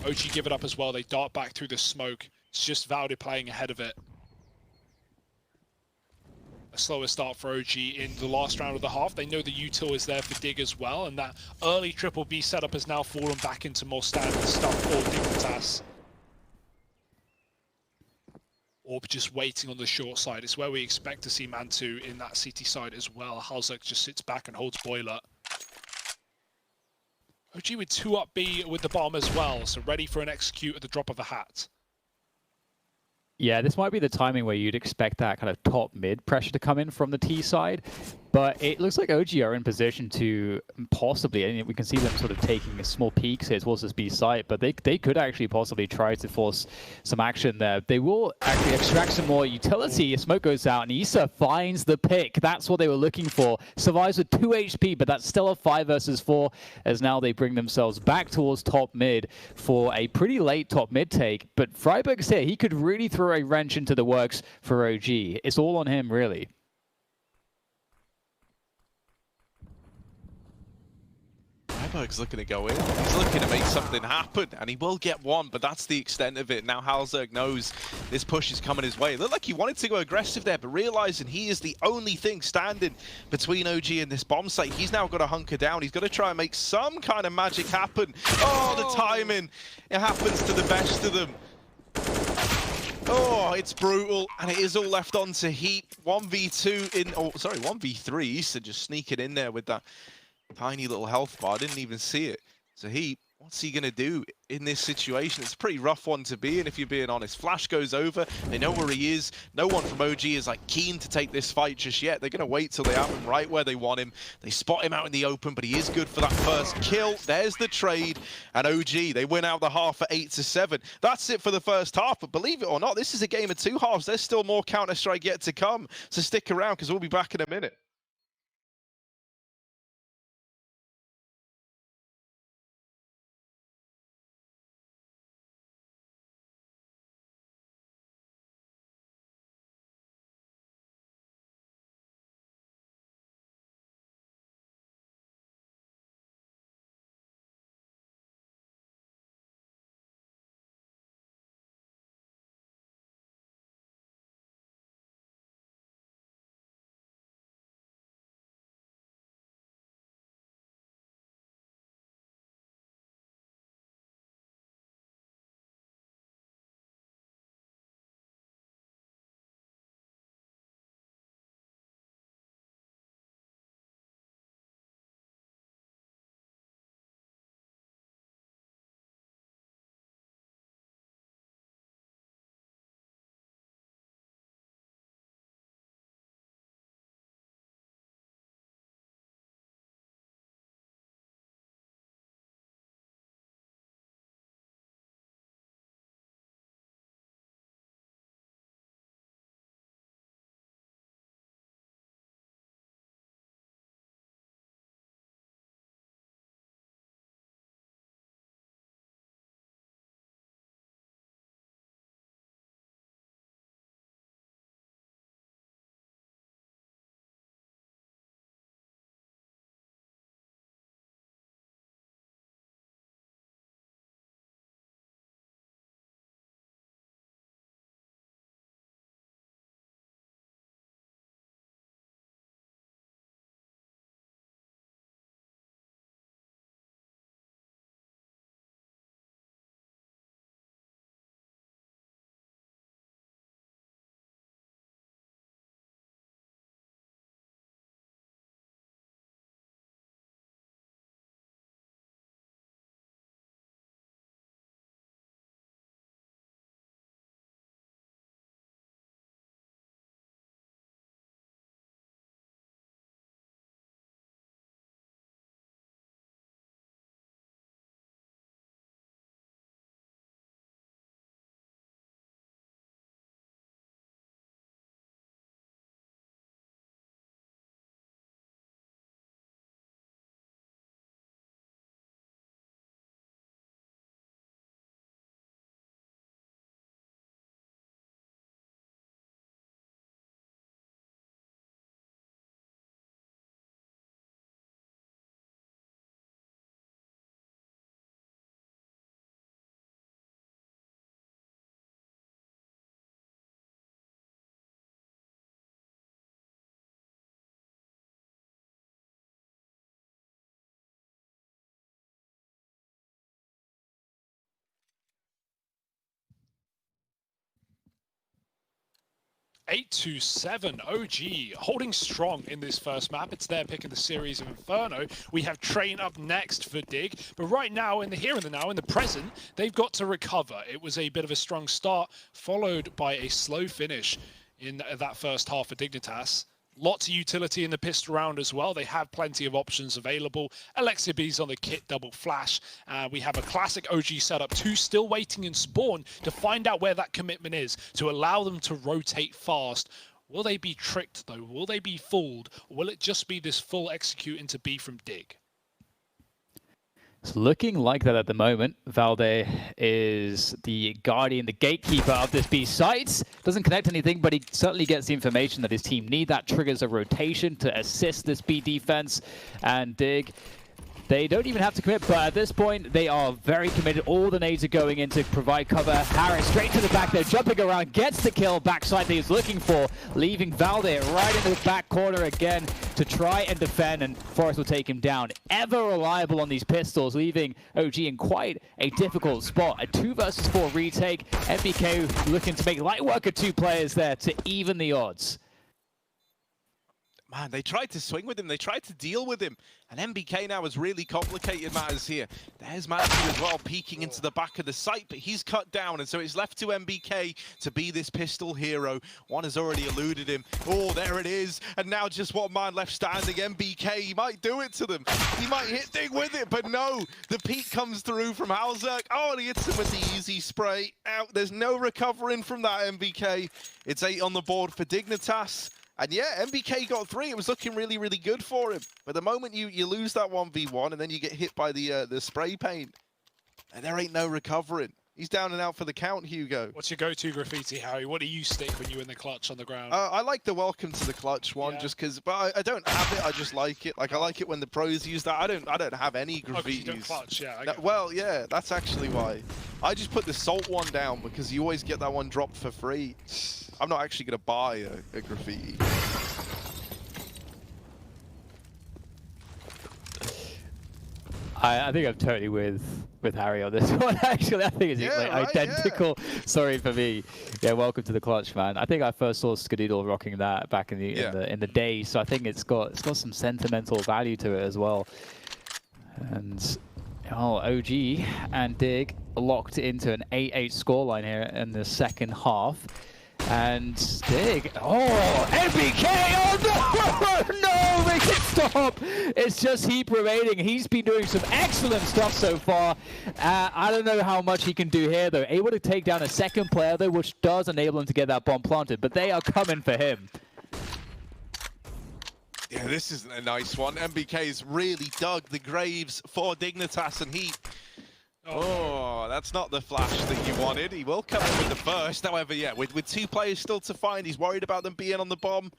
OG give it up as well. They dart back through the smoke. It's just Valde playing ahead of it. A slower start for OG in the last round of the half. They know the util is there for Dig as well, and that early triple B setup has now fallen back into more standard stuff for Dignitas. Orb just waiting on the short side. It's where we expect to see Man2 in that CT side as well. Halzuk just sits back and holds boiler. OG with 2 up B with the bomb as well, so ready for an execute at the drop of a hat. Yeah, this might be the timing where you'd expect that kind of top mid pressure to come in from the T side, but it looks like OG are in position to possibly, and we can see them sort of taking small peeks here towards this B site, but they could actually possibly try to force some action there. They will actually extract some more utility. Smoke goes out, and Issa finds the pick. That's what they were looking for. Survives with 2 HP, but that's still a 5 versus 4, as now they bring themselves back towards top mid for a pretty late top mid take. But Freiburg's here. He could really throw a wrench into the works for OG. It's all on him, really. Freiburg's looking to go in. He's looking to make something happen, and he will get one, but that's the extent of it. Now Halzuk knows this push is coming his way. It looked like he wanted to go aggressive there, but realizing he is the only thing standing between OG and this bomb site, he's now got to hunker down. He's got to try and make some kind of magic happen. Oh, the timing. It happens to the best of them. Oh, it's brutal, and it is all left on to Heat. 1v2 in, oh, sorry, 1v3. Issa just sneaking in there with that tiny little health bar. I didn't even see it. So Heat, what's he going to do in this situation? It's a pretty rough one to be in, if you're being honest. Flash goes over. They know where he is. No one from OG is keen to take this fight just yet. They're going to wait till they have him right where they want him. They spot him out in the open, but he is good for that first kill. There's the trade. And OG, they win out the half at 8-7. That's it for the first half. But believe it or not, this is a game of 2 halves. There's still more Counter-Strike yet to come. So stick around, because we'll be back in a minute. 8-7, OG holding strong in this first map. It's their pick in the series of Inferno. We have Train up next for Dig, but right now, in the here and the now, in the present, they've got to recover. It was a bit of a strong start, followed by a slow finish in that first half for Dignitas. Lots of utility in the pistol round as well. They have plenty of options available. Elixir B's on the kit, double flash. We have a classic OG setup, 2 still waiting in spawn to find out where that commitment is, to allow them to rotate fast. Will they be tricked though? Will they be fooled? Or will it just be this full execute into B from Dig? It's looking like that at the moment. Valde is the guardian, the gatekeeper of this B site. Doesn't connect anything, but he certainly gets the information that his team need. That triggers a rotation to assist this B defense. And Dig, they don't even have to commit, but at this point, they are very committed. All the nades are going in to provide cover. Harris straight to the back there, jumping around, gets the kill backside that he's looking for, leaving Valde right into the back corner again to try and defend, and Forrest will take him down. Ever reliable on these pistols, leaving OG in quite a difficult spot. A 2 versus 4 retake. MBK looking to make light work of 2 players there to even the odds. Man, they tried to swing with him. They tried to deal with him. And MBK now has really complicated matters here. There's Matthew as well, peeking into the back of the site, but he's cut down. And so it's left to MBK to be this pistol hero. One has already eluded him. Oh, there it is. And now just one man left standing. MBK, he might do it to them. He might hit Dig with it, but no. The peek comes through from Halzerk. Oh, and he hits him with the easy spray. Out. There's no recovering from that, MBK. It's 8 on the board for Dignitas. And yeah, MBK got 3. It was looking really, really good for him. But the moment you lose that 1v1 and then you get hit by the spray paint, and there ain't no recovering. He's down and out for the count, Hugo. What's your go-to graffiti, Harry? What do you stick when you're in the clutch on the ground? I like the welcome to the clutch one, just because. But I don't have it. I just like it. Like I like it when the pros use that. I don't have any graffitis. You don't clutch, yeah. Well, yeah, that's actually why. I just put the salt one down because you always get that one dropped for free. I'm not actually gonna buy a graffiti. I think I'm totally with Harry on this one. Actually, I think it's identical. Yeah. Sorry for me. Yeah, welcome to the clutch, man. I think I first saw Kscreato rocking that back in the day, so I think it's got some sentimental value to it as well. And OG and Dig locked into an 8-8 scoreline here in the second half. And Dig, MBK, no, make it stop. It's just Heap remaining. He's been doing some excellent stuff so far. I don't know how much he can do here, though. Able to take down a second player, though, which does enable him to get that bomb planted, but they are coming for him. Yeah, this isn't a nice one. MBK's really dug the graves for Dignitas and Heap. Oh, that's not the flash that you wanted. He will come in with the first. However, yeah, with 2 players still to find, he's worried about them being on the bomb.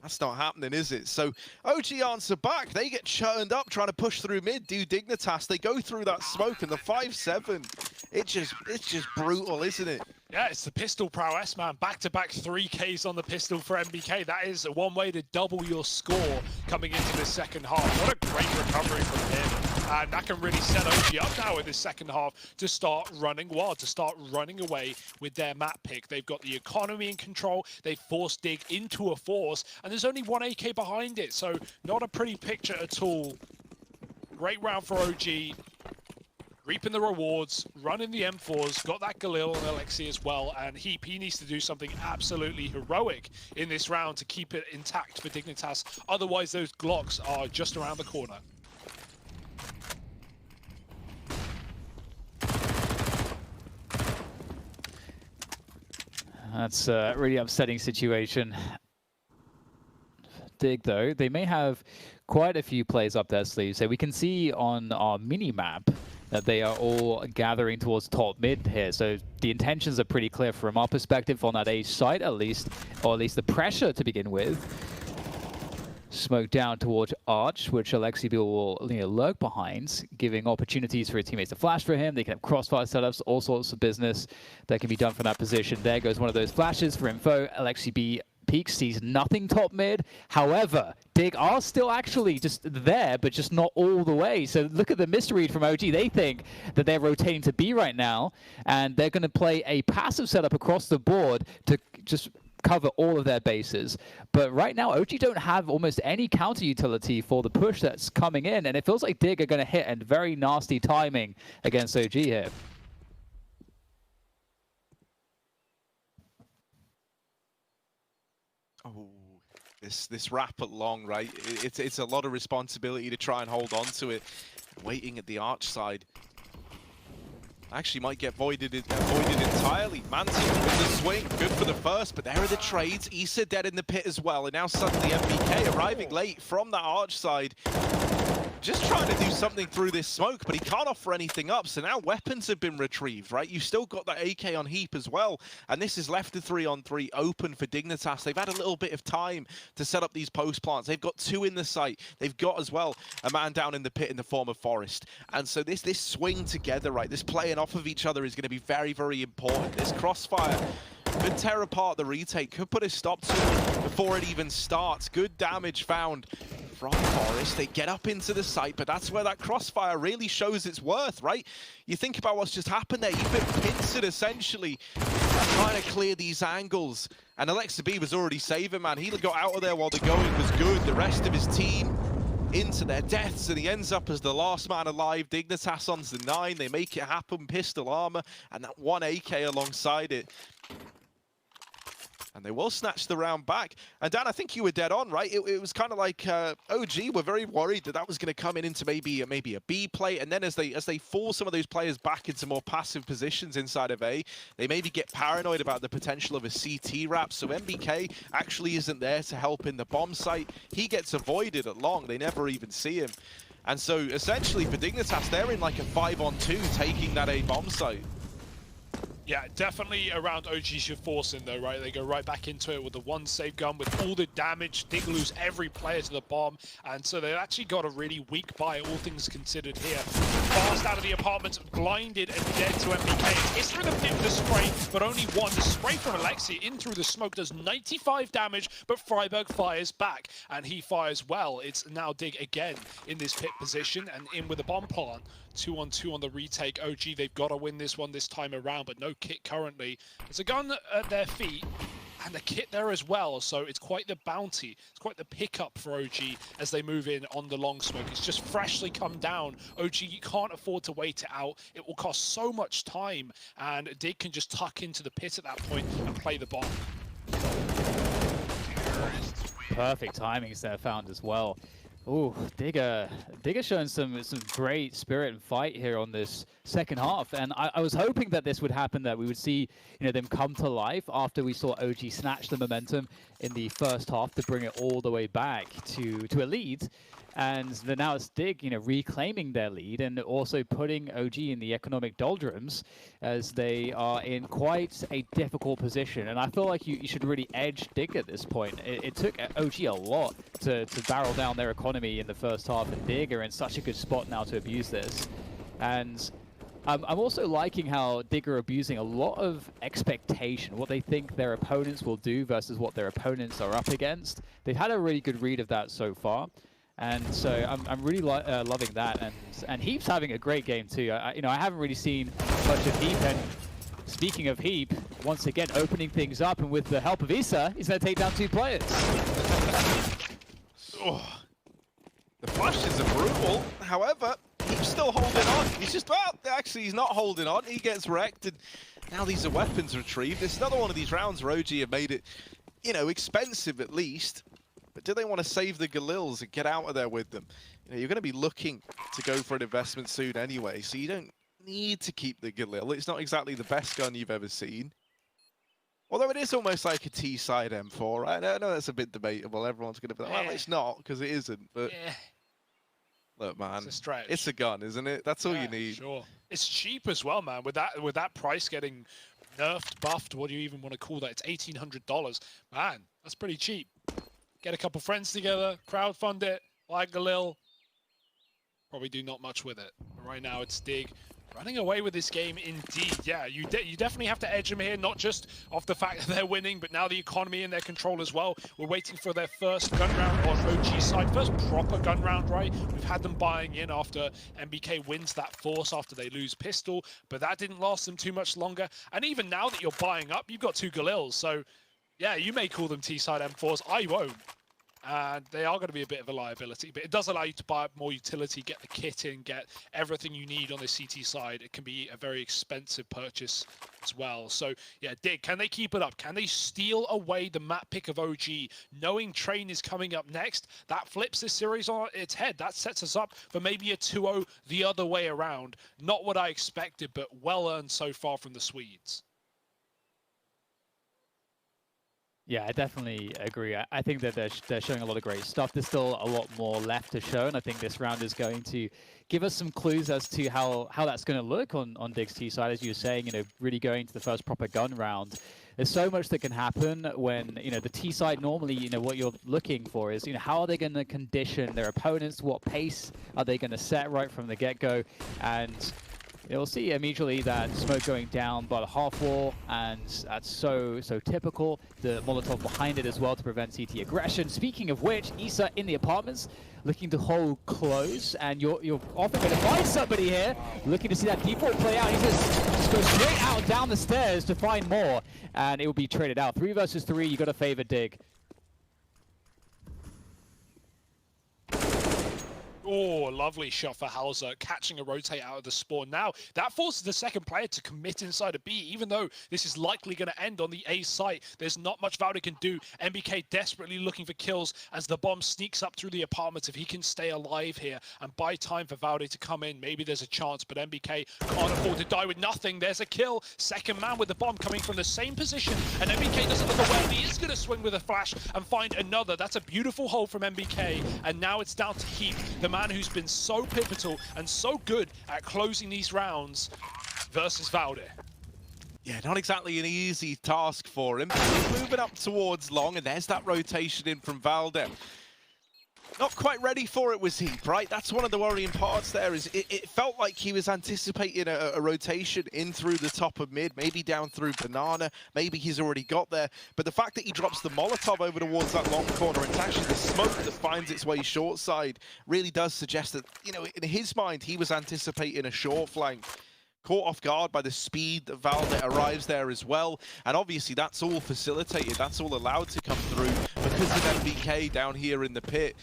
That's not happening, is it? So OG answer back. They get churned up trying to push through mid, do Dignitas. They go through that smoke and the 5-7. It's just brutal, isn't it? Yeah, it's the pistol prowess, man. Back-to-back 3Ks on the pistol for MBK. That is one way to double your score coming into the second half. What a great recovery from him. And that can really set OG up now in this second half to start running wild, to start running away with their map pick. They've got the economy in control. They've forced Dig into a force, and there's only 1 AK behind it. So not a pretty picture at all. Great round for OG. Reaping the rewards, running the M4s, got that Galil and Alexi as well, and he needs to do something absolutely heroic in this round to keep it intact for Dignitas. Otherwise, those Glocks are just around the corner. That's a really upsetting situation. Dig, though, they may have quite a few plays up their sleeves. So we can see on our mini-map that they are all gathering towards top mid here. So the intentions are pretty clear from our perspective on that A site, at least, or at least the pressure to begin with. Smoke down towards Arch, which Alexi will lurk behind, giving opportunities for his teammates to flash for him. They can have crossfire setups, all sorts of business that can be done from that position. There goes one of those flashes for info. Alexi B peeks, sees nothing top mid. However, Dig are still actually just there, but just not all the way. So look at the misread from OG. They think that they're rotating to B right now, and they're going to play a passive setup across the board to just cover all of their bases. But right now, OG don't have almost any counter utility for the push that's coming in, and it feels like Dig are going to hit, and very nasty timing against OG here. Oh, this wrap at long, right? It's a lot of responsibility to try and hold on to it. Waiting at the arch side. Actually might get voided entirely. Manti with the swing, good for the first, but there are the trades. Issa dead in the pit as well, and now suddenly MBK arriving late from that arch side. Just trying to do something through this smoke, but he can't offer anything up, so now weapons have been retrieved, right? You've still got that AK on heap as well, and this is left a 3-on-3 open for Dignitas. They've had a little bit of time to set up these post plants. They've got 2 in the site. They've got as well a man down in the pit in the form of Forest. And so this swing together, right, this playing off of each other is going to be very, very important. This crossfire could tear apart the retake, could put a stop to it before it even starts. Good damage found from Forest. They get up into the site, but that's where that crossfire really shows its worth, right? You think about what's just happened there. You've been pincered, essentially, trying to clear these angles. And Alexa B was already saving, man. He got out of there while the going was good. The rest of his team into their deaths, and he ends up as the last man alive. Dignitas on the 9. They make it happen. Pistol armor, and that 1 AK alongside it. And they will snatch the round back. And Dan, I think you were dead on, right? It was kind of like OG were very worried that that was going to come into maybe a B play, and then as they force some of those players back into more passive positions inside of A, they maybe get paranoid about the potential of a CT wrap. So MBK actually isn't there to help in the bomb site. He gets avoided at long. They never even see him. And so essentially for Dignitas, they're in like a 5-on-2 taking that A bomb site. Yeah, definitely around OG's you're forcing though, right? They go right back into it with the 1 save gun with all the damage. Dig lose every player to the bomb, and so they've actually got a really weak buy, all things considered here. Fast out of the apartment, blinded and dead to MBK. It's through the pit with the spray, but only 1. The spray from Alexi in through the smoke does 95 damage, but Freiburg fires back, and he fires well. It's now Dig again in this pit position, and in with the bomb plant. 2-on-2 on the retake. OG, they've got to win this one this time around, but no kit currently. There's a gun at their feet and a kit there as well, so it's quite the bounty. It's quite the pickup for OG as they move in on the long smoke. It's just freshly come down. OG, you can't afford to wait it out. It will cost so much time, and Dig can just tuck into the pit at that point and play the bomb. Perfect timings there found as well. Ooh, Digger showing some great spirit and fight here on this second half, and I was hoping that this would happen, that we would see them come to life after we saw OG snatch the momentum in the first half to bring it all the way back to a lead. And then now it's Dig, reclaiming their lead and also putting OG in the economic doldrums as they are in quite a difficult position. And I feel like you should really edge Dig at this point. It took OG a lot to barrel down their economy in the first half, and Dig are in such a good spot now to abuse this. And I'm also liking how Dig are abusing a lot of expectation, what they think their opponents will do versus what their opponents are up against. They've had a really good read of that so far. And so I'm really loving that, and Heap's having a great game too. I haven't really seen much of Heap, and speaking of Heap, once again opening things up, and with the help of Issa, he's going to take down 2 players. Oh, the flashes are brutal. However, Heap's still holding on. He's just, well, actually he's not holding on. He gets wrecked, and now these are weapons retrieved. It's another one of these rounds where OG have made it, expensive at least. But do they want to save the Galils and get out of there with them? You're going to be looking to go for an investment soon anyway, so you don't need to keep the Galil. It's not exactly the best gun you've ever seen. Although it is almost like a T-side M4, right? I know that's a bit debatable. Everyone's going to be like, well, it's not, because it isn't. But look, man, it's a gun, isn't it? That's all you need. Sure. It's cheap as well, man. With that price getting nerfed, buffed, what do you even want to call that? It's $1,800. Man, that's pretty cheap. Get a couple friends together, crowdfund it, like Galil. Probably do not much with it. But right now it's Dig running away with this game indeed. Yeah, you definitely have to edge them here, not just off the fact that they're winning, but now the economy in their control as well. We're waiting for their first gun round on OG side, first proper gun round, right? We've had them buying in after MBK wins that force after they lose pistol, but that didn't last them too much longer. And even now that you're buying up, you've got 2 Galils, so Yeah, you may call them T-side M4s. I won't. And they are going to be a bit of a liability, but it does allow you to buy up more utility, get the kit in, get everything you need on the CT side. It can be a very expensive purchase as well. So, yeah, Dig, can they keep it up? Can they steal away the map pick of OG, knowing Train is coming up next? That flips this series on its head. That sets us up for maybe a 2-0 the other way around. Not what I expected, but well earned so far from the Swedes. Yeah, I definitely agree. I think that they're showing a lot of great stuff. There's still a lot more left to show, and I think this round is going to give us some clues as to how that's going to look on Dig's T side. As you were saying, really going to the first proper gun round. There's so much that can happen when, the T side normally, what you're looking for is, how are they going to condition their opponents? What pace are they going to set right from the get-go? And you'll see immediately that smoke going down by the half wall, and that's so typical. The Molotov behind it as well to prevent CT aggression. Speaking of which, Issa in the apartments looking to hold close, and you're often going to find somebody here looking to see that default play out. He just goes straight out down the stairs to find more, and it will be traded out. 3 versus 3, you got to favor Dig. Oh, lovely shot for Hauser, catching a rotate out of the spawn. Now, that forces the second player to commit inside a B, even though this is likely going to end on the A site. There's not much Valde can do. MBK desperately looking for kills as the bomb sneaks up through the apartments. If he can stay alive here and buy time for Valde to come in, maybe there's a chance, but MBK can't afford to die with nothing. There's a kill. Second man with the bomb coming from the same position, and MBK doesn't look aware. He is going to swing with a flash and find another. That's a beautiful hold from MBK, and now it's down to Heap, the man who's been so pivotal and so good at closing these rounds versus Valde. Yeah, not exactly an easy task for him. He's moving up towards long, and there's that rotation in from Valde. Not quite ready for it was Heap, right? That's one of the worrying parts there, is it felt like he was anticipating a rotation in through the top of mid, maybe down through banana, maybe he's already got there. But the fact that he drops the Molotov over towards that long corner, and actually the smoke that finds its way short side really does suggest that, in his mind, he was anticipating a short flank. Caught off guard by the speed that Valde arrives there as well. And obviously that's all facilitated, that's all allowed to come through because of MBK down here in the pit,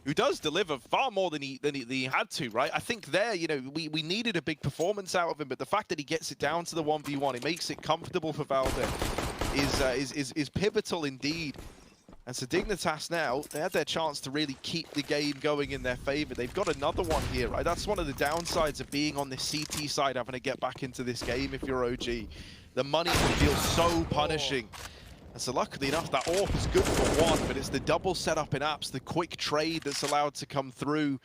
who does deliver far more than he had to, right? I think there, we needed a big performance out of him, but the fact that he gets it down to the 1v1, it makes it comfortable for Valde, is pivotal indeed. And so Dignitas now, they had their chance to really keep the game going in their favor. They've got another one here, right? That's one of the downsides of being on the CT side, having to get back into this game if you're OG. The money can feel so punishing. And so luckily enough, that AWP is good for one, but it's the double setup in apps, the quick trade that's allowed to come through,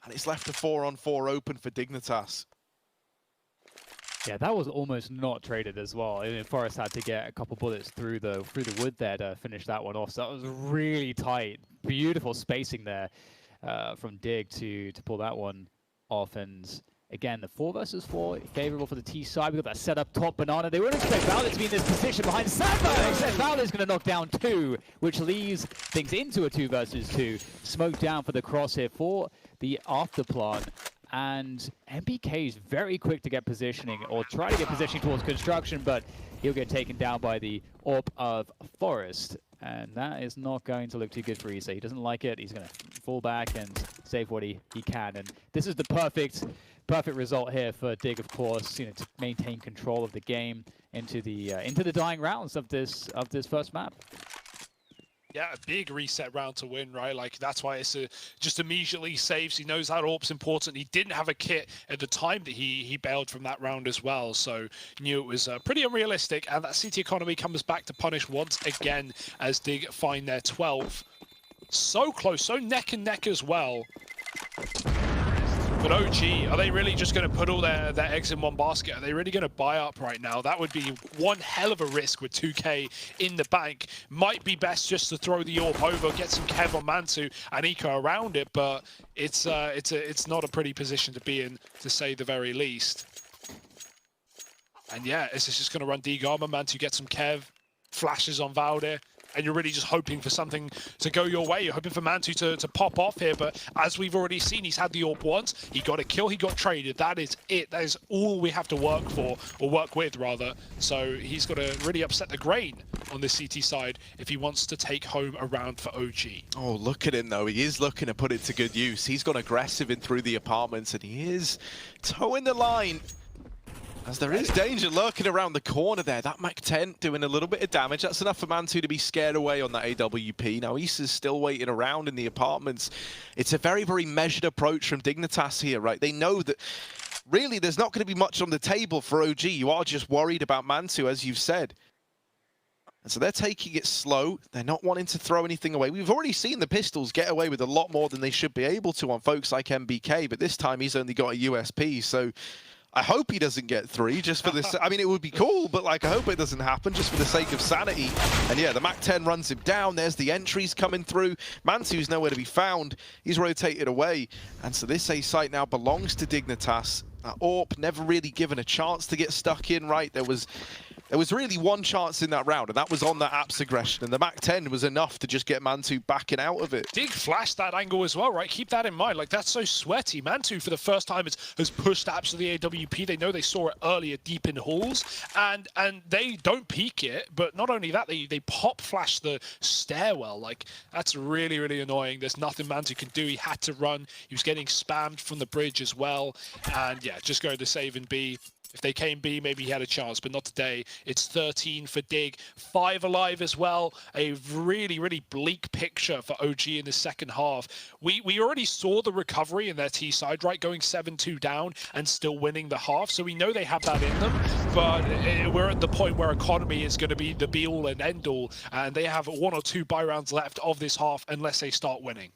and it's left a 4-on-4 open for Dignitas. Yeah, that was almost not traded as well. I mean, Forrest had to get a couple bullets through the wood there to finish that one off. So that was really tight. Beautiful spacing there from Dig to pull that one off. And again, the 4 versus 4, favorable for the T side. We got that set up top banana. They wouldn't expect Valde to be in this position behind Samba, except Valde's going to knock down 2, which leaves things into a 2 versus 2. Smoke down for the crosshair for the after plant. And MBK is very quick to get positioning, or try to get positioning towards construction, but he'll get taken down by the AWP of Forest. And that is not going to look too good for Issa. He doesn't like it. He's going to fall back and save what he can. And this is the perfect result here for Dig, of course, to maintain control of the game into the dying rounds of this first map. Yeah, a big reset round to win, right? Like, that's why it's just immediately saves. He knows that AWP's important. He didn't have a kit at the time that he bailed from that round as well, so knew it was pretty unrealistic. And that CT economy comes back to punish once again as Dig find their 12. So close, so neck and neck as well. But OG, are they really just going to put all their eggs in one basket? Are they really going to buy up right now? That would be one hell of a risk with 2K in the bank. Might be best just to throw the AWP over, get some Kev on Mantu and Eco around it, but it's not a pretty position to be in, to say the very least. And yeah, this is just going to run D-Garma. Mantu get some Kev, flashes on Valde. and you're really just hoping for something to go your way. You're hoping for Mantu to pop off here, but as we've already seen, he's had the AWP once, he got a kill, he got traded. That is it. That is all we have to work for, or work with rather. So he's got to really upset the grain on this CT side if he wants to take home a round for OG. Oh, look at him though. He is looking to put it to good use. He's gone aggressive in through the apartments, and he is towing the line. As there is danger lurking around the corner there. That Mach-10 doing a little bit of damage. That's enough for Mantu to be scared away on that AWP. Now Issa's still waiting around in the apartments. It's a very, very measured approach from Dignitas here, right? They know that really there's not going to be much on the table for OG. You are just worried about Mantu, as you've said. And so they're taking it slow. They're not wanting to throw anything away. We've already seen the pistols get away with a lot more than they should be able to on folks like MBK, but this time he's only got a USP, so I hope he doesn't get 3 just for this. I mean, it would be cool, but like, I hope it doesn't happen just for the sake of sanity. And yeah, the Mach-10 runs him down. There's the entries coming through. Mantu's nowhere to be found. He's rotated away. And so this A site now belongs to Dignitas. AWP never really given a chance to get stuck in, right? There was really one chance in that round, and that was on that apps aggression, and the Mach-10 was enough to just get Mantu backing out of it. Dig flashed that angle as well, right? Keep that in mind. Like, that's so sweaty. Mantu, for the first time, has pushed apps to the AWP. They know they saw it earlier deep in halls, and they don't peek it, but not only that, they pop flash the stairwell. Like, that's really, really annoying. There's nothing Mantu can do. He had to run. He was getting spammed from the bridge as well, and yeah, just go to save and B. If they came B, maybe he had a chance, but not today. It's 13 for Dig, 5 alive as well. A really, really bleak picture for OG in the second half. We already saw the recovery in their T side, right? Going 7-2 down and still winning the half. So we know they have that in them, but we're at the point where economy is going to be the be-all and end-all, and they have 1 or 2 buy rounds left of this half unless they start winning.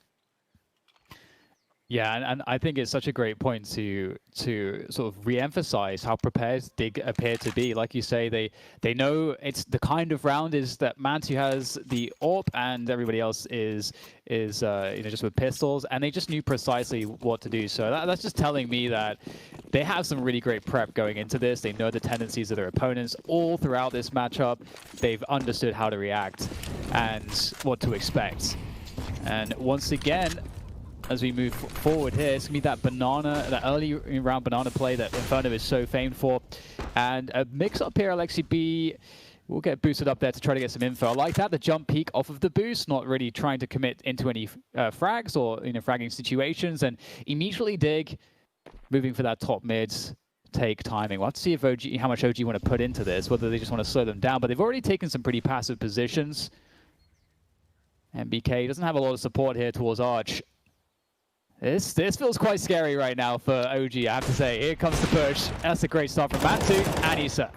Yeah, and I think it's such a great point to sort of re-emphasize how prepared Dig appear to be. Like you say, they know it's the kind of round is that Mantu has the AWP and everybody else is you know, just with pistols, and they just knew precisely what to do. So that's just telling me that they have some really great prep going into this. They know the tendencies of their opponents all throughout this matchup. They've understood how to react and what to expect. And once again, as we move forward here, it's going to be that banana, that early round banana play that INFERNO is so famed for. And a mix-up here, Alexi B will get boosted up there to try to get some info. I like that, the jump peek off of the boost, not really trying to commit into any frags or, you know, fragging situations. And immediately Dig, moving for that top mids, take timing. We'll have to see if OG, how much OG want to put into this, whether they just want to slow them down. But they've already taken some pretty passive positions. And BK doesn't have a lot of support here towards Arch. This feels quite scary right now for OG, I have to say. Here comes the push. That's a great start from Mantu and Issa.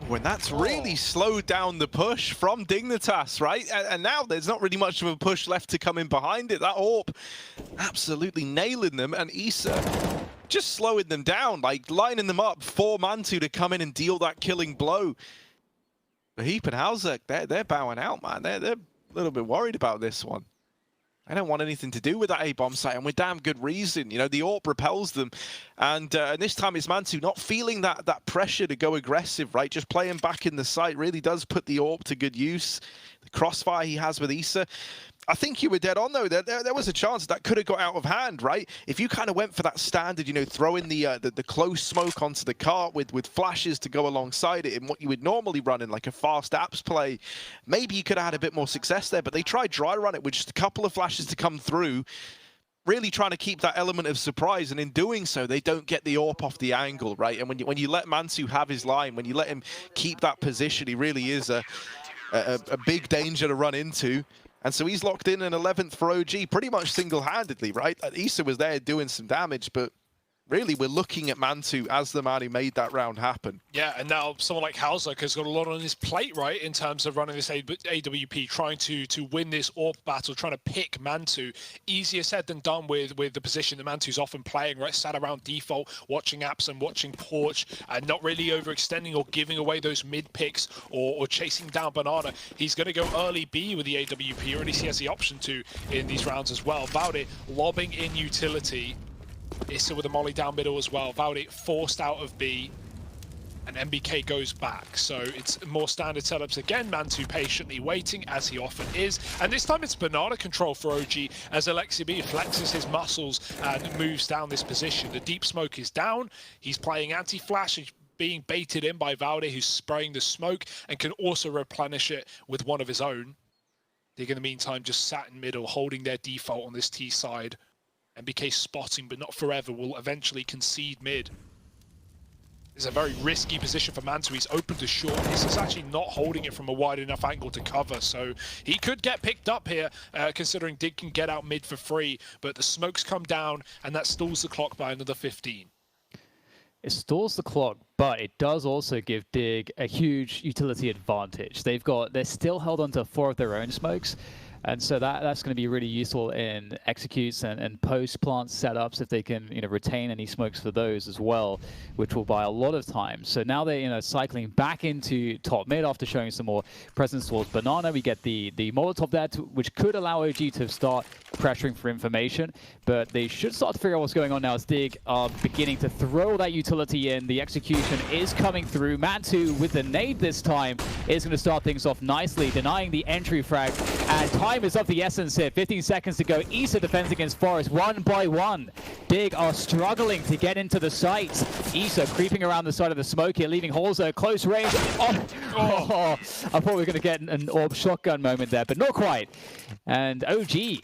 When that's really slowed down the push from Dignitas, right? And now there's not really much of a push left to come in behind it. That AWP absolutely nailing them, and Issa just slowing them down, like lining them up for Mantu to come in and deal that killing blow. But Heap and Halzek, they're bowing out, man. They're a little bit worried about this one. I don't want anything to do with that A-bomb site, and with damn good reason. You know, the AWP repels them, and this time it's Mantu not feeling that pressure to go aggressive, right? Just playing back in the site really does put the AWP to good use. The crossfire he has with Issa. I think you were dead on, though. There was a chance that could have got out of hand, right? If you kind of went for that standard, you know, throwing the close smoke onto the cart with flashes to go alongside it in what you would normally run in like a fast apps play, maybe you could have had a bit more success there. But they tried dry run it with just a couple of flashes to come through, really trying to keep that element of surprise. And in doing so, they don't get the AWP off the angle, right? And when you let Mantu have his line, when you let him keep that position, he really is a big danger to run into. And so he's locked in an 11th for OG pretty much single-handedly, right? Issa was there doing some damage, but really we're looking at Mantu as the man who made that round happen. Yeah, and now someone like Halzek has got a lot on his plate, right, in terms of running this AWP, trying to win this AWP battle, trying to pick Mantu. Easier said than done with the position that Mantu's often playing, right? Sat around default, watching apps and watching Porch, and not really overextending or giving away those mid picks or chasing down Banana. He's going to go early B with the AWP, or at least he has the option to in these rounds as well. About it, lobbing in utility. Issa with a molly down middle as well. Valdi forced out of B. And MBK goes back, so it's more standard setups again. Map1 patiently waiting, as he often is. And this time it's banana control for OG, as leikkeet flexes his muscles and moves down this position. The deep smoke is down. He's playing anti-flash. He's being baited in by Valde, who's spraying the smoke and can also replenish it with one of his own. Dig, in the meantime, just sat in middle, holding their default on this T side. MBK spotting, but not forever, will eventually concede mid. It's a very risky position for Map1. He's open to short. This is actually not holding it from a wide enough angle to cover, so he could get picked up here, considering Dig can get out mid for free, but the smokes come down, and that stalls the clock by another 15. It stalls the clock, but it does also give Dig a huge utility advantage. They're still held onto 4 of their own smokes, and so that's going to be really useful in executes and post-plant setups if they can, retain any smokes for those as well, which will buy a lot of time. So now they're, cycling back into top mid after showing some more presence towards banana. We get the Molotov there, which could allow OG to start pressuring for information, but they should start to figure out what's going on now as Dig are beginning to throw that utility in. The execution is coming through. Map1 with the nade this time is going to start things off nicely, denying the entry frag, and time is of the essence here. 15 seconds to go. Issa defends against Forest 1 by 1. Dig are struggling to get into the site. Issa creeping around the side of the smoke here, leaving holes at close range. Oh, I thought we were going to get an orb shotgun moment there, but not quite. And OG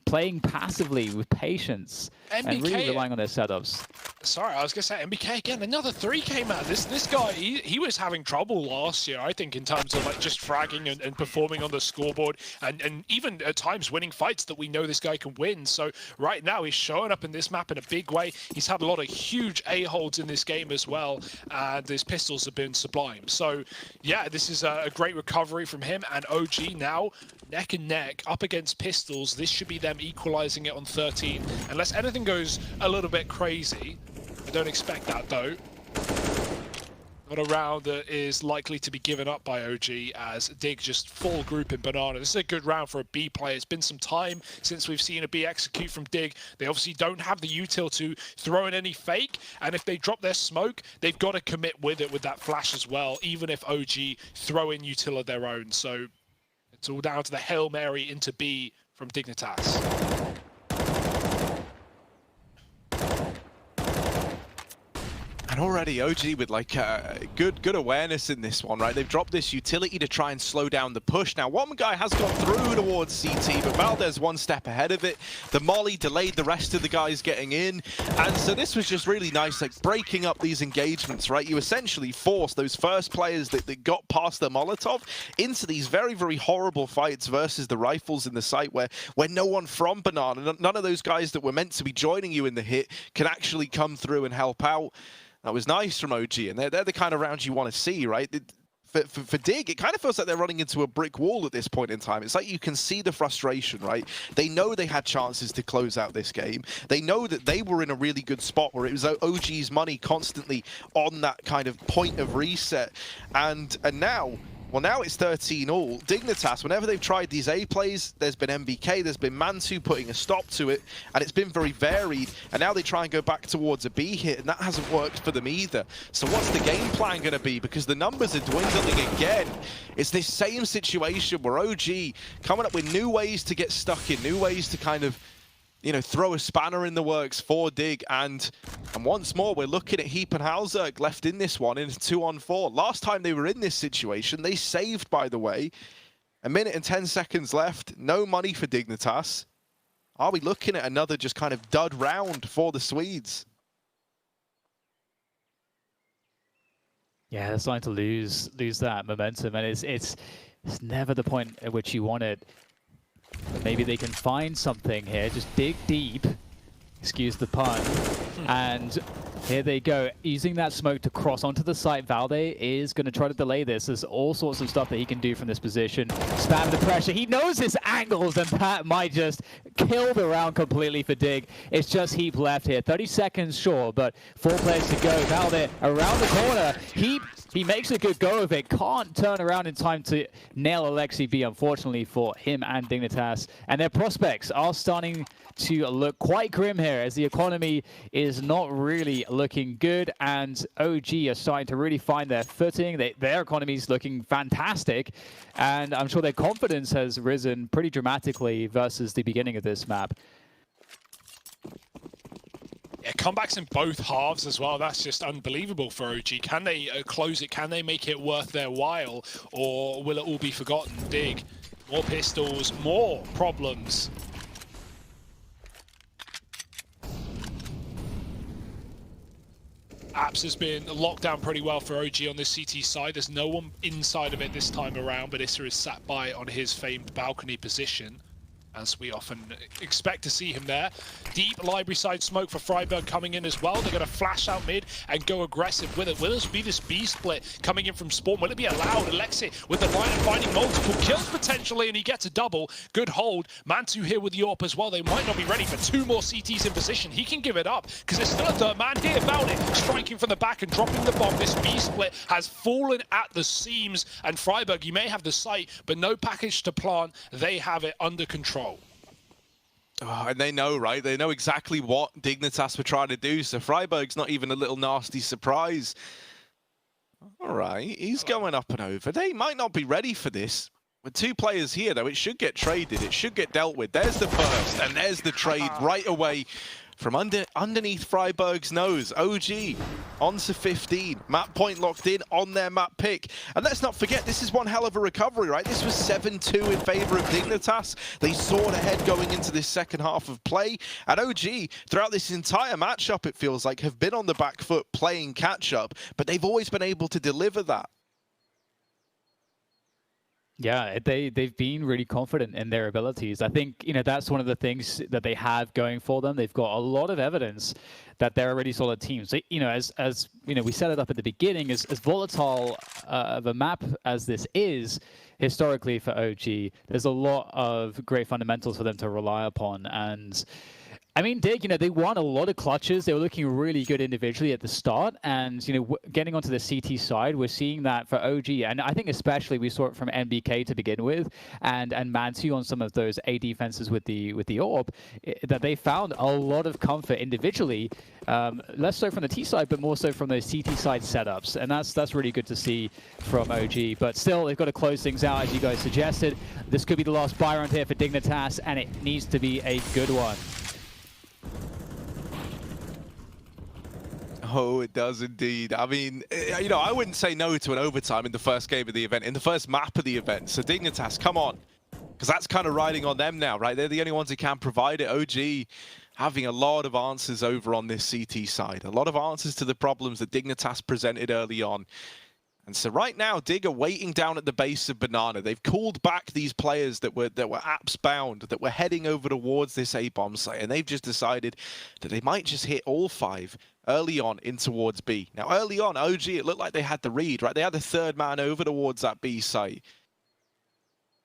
playing passively with patience and really relying on their setups. Sorry, I was going to say, MBK again, another 3 came out. This guy, he was having trouble last year, I think, in terms of just fragging and performing on the scoreboard, and even at times winning fights that we know this guy can win. So right now, he's showing up in this map in a big way. He's had a lot of huge A-holds in this game as well, and his pistols have been sublime. So yeah, this is a great recovery from him, and OG now neck and neck up against pistols. This should be them equalizing it on 13, unless anything goes a little bit crazy. I don't expect that though. Not a round that is likely to be given up by OG, as Dig just full group in banana. This is a good round for a B player. It's been some time since we've seen a B execute from Dig. They obviously don't have the util to throw in any fake, and if they drop their smoke, they've got to commit with it with that flash as well, even if OG throw in util of their own. So it's all down to the Hail Mary into B from DIGNITAS. And already OG with good awareness in this one, right? They've dropped this utility to try and slow down the push. Now, one guy has gone through towards CT, but Valdez one step ahead of it. The molly delayed the rest of the guys getting in. And so this was just really nice, breaking up these engagements, right? You essentially forced those first players that got past the Molotov into these very, very horrible fights versus the rifles in the site where no one from Banana, none of those guys that were meant to be joining you in the hit can actually come through and help out. That was nice from OG, and they're the kind of rounds you want to see, right? For Dig, it kind of feels like they're running into a brick wall at this point in time. It's like you can see the frustration, right? They know they had chances to close out this game. They know that they were in a really good spot where it was OG's money constantly on that kind of point of reset. And now... Well, now it's 13-all. DIGNITAS, whenever they've tried these A plays, there's been MBK, there's been Map1 putting a stop to it, and it's been very varied. And now they try and go back towards a B hit, and that hasn't worked for them either. So what's the game plan going to be? Because the numbers are dwindling again. It's this same situation where OG coming up with new ways to get stuck in, new ways to kind of, throw a spanner in the works for Dig, and once more we're looking at Heap and Halzerg left in this one in a 2-on-4. Last time they were in this situation, they saved, by the way. 1 minute and 10 seconds left, no money for DIGNITAS. Are we looking at another just kind of dud round for the Swedes? Yeah, they're starting to lose that momentum, and it's never the point at which you want it. But maybe they can find something here. Just dig deep. Excuse the pun. And here they go. Using that smoke to cross onto the site. Valde is going to try to delay this. There's all sorts of stuff that he can do from this position. Spam the pressure. He knows his angles, and that might just kill the round completely for Dig. It's just Heap left here. 30 seconds, sure, but 4 players to go. Valde around the corner. Heap He makes a good go of it. Can't turn around in time to nail Alexi B, unfortunately for him and Dignitas. And their prospects are starting to look quite grim here as the economy is not really looking good. And OG are starting to really find their footing. Their economy is looking fantastic. And I'm sure their confidence has risen pretty dramatically versus the beginning of this map. Yeah, comebacks in both halves as well. That's just unbelievable for OG. Can they close it? Can they make it worth their while? Or will it all be forgotten? Dig, more pistols, more problems. Apps has been locked down pretty well for OG on this CT side. There's no one inside of it this time around, but Issa is sat by on his famed balcony position, as we often expect to see him there. Deep library side smoke for friberg coming in as well. They're going to flash out mid and go aggressive with it. Will this be this B split coming in from spawn? Will it be allowed? Alexi with the right and finding multiple kills potentially, and he gets a double. Good hold. Mantu here with the AWP as well. They might not be ready for two more CTs in position. He can give it up because there's still a third man here. Found it, striking from the back and dropping the bomb. This B split has fallen at the seams, and friberg, you may have the site, but no package to plant. They have it under control. Oh, and they know, right? They know exactly what Dignitas were trying to do, so friberg's not even a little nasty surprise. All right, he's going up and over. They might not be ready for this. With two players here, though, it should get traded. It should get dealt with. There's the burst, and there's the trade right away from underneath friberg's nose. OG onto 15. Map point locked in on their map pick. And let's not forget, this is one hell of a recovery, right? This was 7-2 in favor of Dignitas. They soared ahead going into this second half of play. And OG, throughout this entire matchup, it feels like, have been on the back foot playing catch-up, but they've always been able to deliver that. Yeah, they've been really confident in their abilities. I think, you know, that's one of the things that they have going for them. They've got a lot of evidence that they're a really solid team. So, you know, as you know, we set it up at the beginning, as volatile of a map as this is, historically for OG, there's a lot of great fundamentals for them to rely upon. And I mean, Dig, you know, they won a lot of clutches. They were looking really good individually at the start. And, you know, getting onto the CT side, we're seeing that for OG. And I think especially we saw it from NBK to begin with, and Mantu on some of those A defenses with the AWP, that they found a lot of comfort individually, less so from the T side, but more so from those CT side setups. And that's really good to see from OG. But still, they've got to close things out, as you guys suggested. This could be the last buy round here for Dignitas, and it needs to be a good one. Oh, it does indeed. I mean, you know, I wouldn't say no to an overtime in the first game of the event, in the first map of the event. So Dignitas, come on. Because that's kind of riding on them now, right? They're the only ones who can provide it. OG having a lot of answers over on this CT side. A lot of answers to the problems that Dignitas presented early on. And so right now, Dig are waiting down at the base of Banana. They've called back these players that were apps bound, that were heading over towards this A-bomb site, and they've just decided that they might just hit all 5 early on in towards B. Now, early on, OG, it looked like they had the read, right? They had the third man over towards that B site.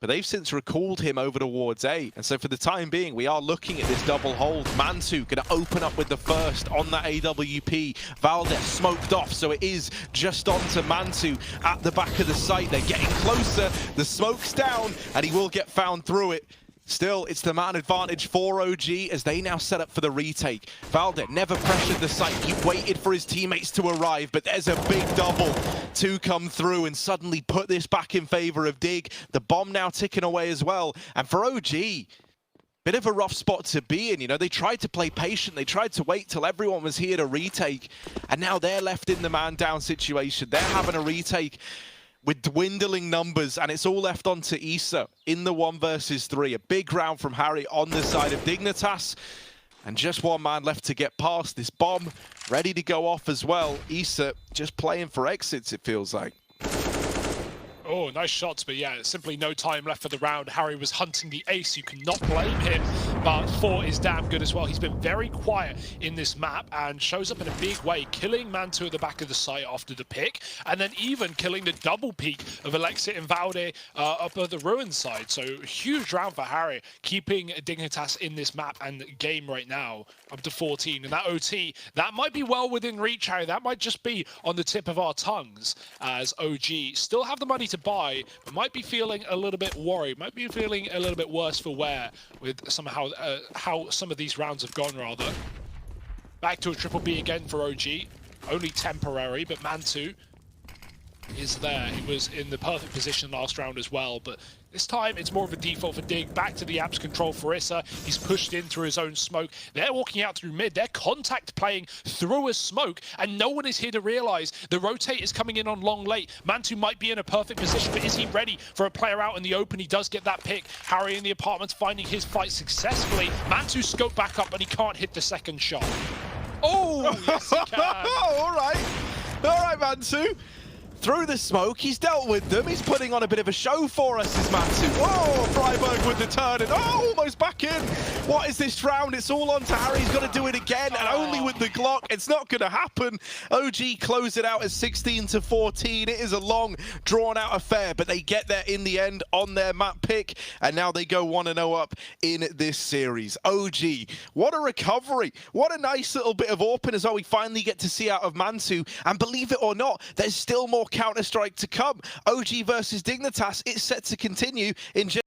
But they've since recalled him over towards A. And so for the time being, we are looking at this double hold. Mantu going to open up with the first on that AWP. Valdez smoked off, so it is just on to Mantu at the back of the site. They're getting closer. The smoke's down, and he will get found through it. Still, it's the man advantage for OG as they now set up for the retake. Valdez never pressured the site. He waited for his teammates to arrive, but there's a big double to come through and suddenly put this back in favor of Dig. The bomb now ticking away as well. And for OG, bit of a rough spot to be in. You know, they tried to play patient. They tried to wait till everyone was here to retake. And now they're left in the man down situation. They're having a retake with dwindling numbers, and it's all left onto Issa in the 1 versus 3. A big round from Harry on the side of Dignitas, and just one man left to get past. This bomb ready to go off as well. Issa just playing for exits, it feels like. Oh, nice shots, but yeah, simply no time left for the round. Harry was hunting the ace. You cannot blame him, but 4 is damn good as well. He's been very quiet in this map and shows up in a big way, killing Mantu at the back of the site after the pick, and then even killing the double peek of elige and Valde up at the ruin side. So huge round for Harry, keeping Dignitas in this map and game right now up to 14. And that OT, that might be well within reach, Harry. That might just be on the tip of our tongues, as OG still have the money to buy, but might be feeling a little bit worried, might be feeling a little bit worse for wear with somehow how some of these rounds have gone, rather. Back to a triple B again for OG, only temporary, but Mantu is there. He was in the perfect position last round as well, but this time it's more of a default for Dig. Back to the apps control for Issa. He's pushed in through his own smoke. They're walking out through mid. They're contact playing through a smoke, and no one is here to realize the rotate is coming in on long late. Mantu might be in a perfect position, but is he ready for a player out in the open? He does get that pick. Harry in the apartments finding his fight successfully. Mantu scope back up, but he can't hit the second shot. Oh, yes he can. All right, Mantu. Through the smoke, he's dealt with them. He's putting on a bit of a show for us, is Mantu. Whoa, Freiburg with the turn, and almost back in. What is this round? It's all on to Harry. He's got to do it again, and only with the Glock. It's not going to happen. OG close it out at 16-14. It is a long, drawn-out affair, but they get there in the end on their map pick, and now they go 1-0 up in this series. OG, what a recovery. What a nice little bit of open as well we finally get to see out of Mantu, and believe it or not, there's still more Counter-Strike to come. OG versus Dignitas, it's set to continue in just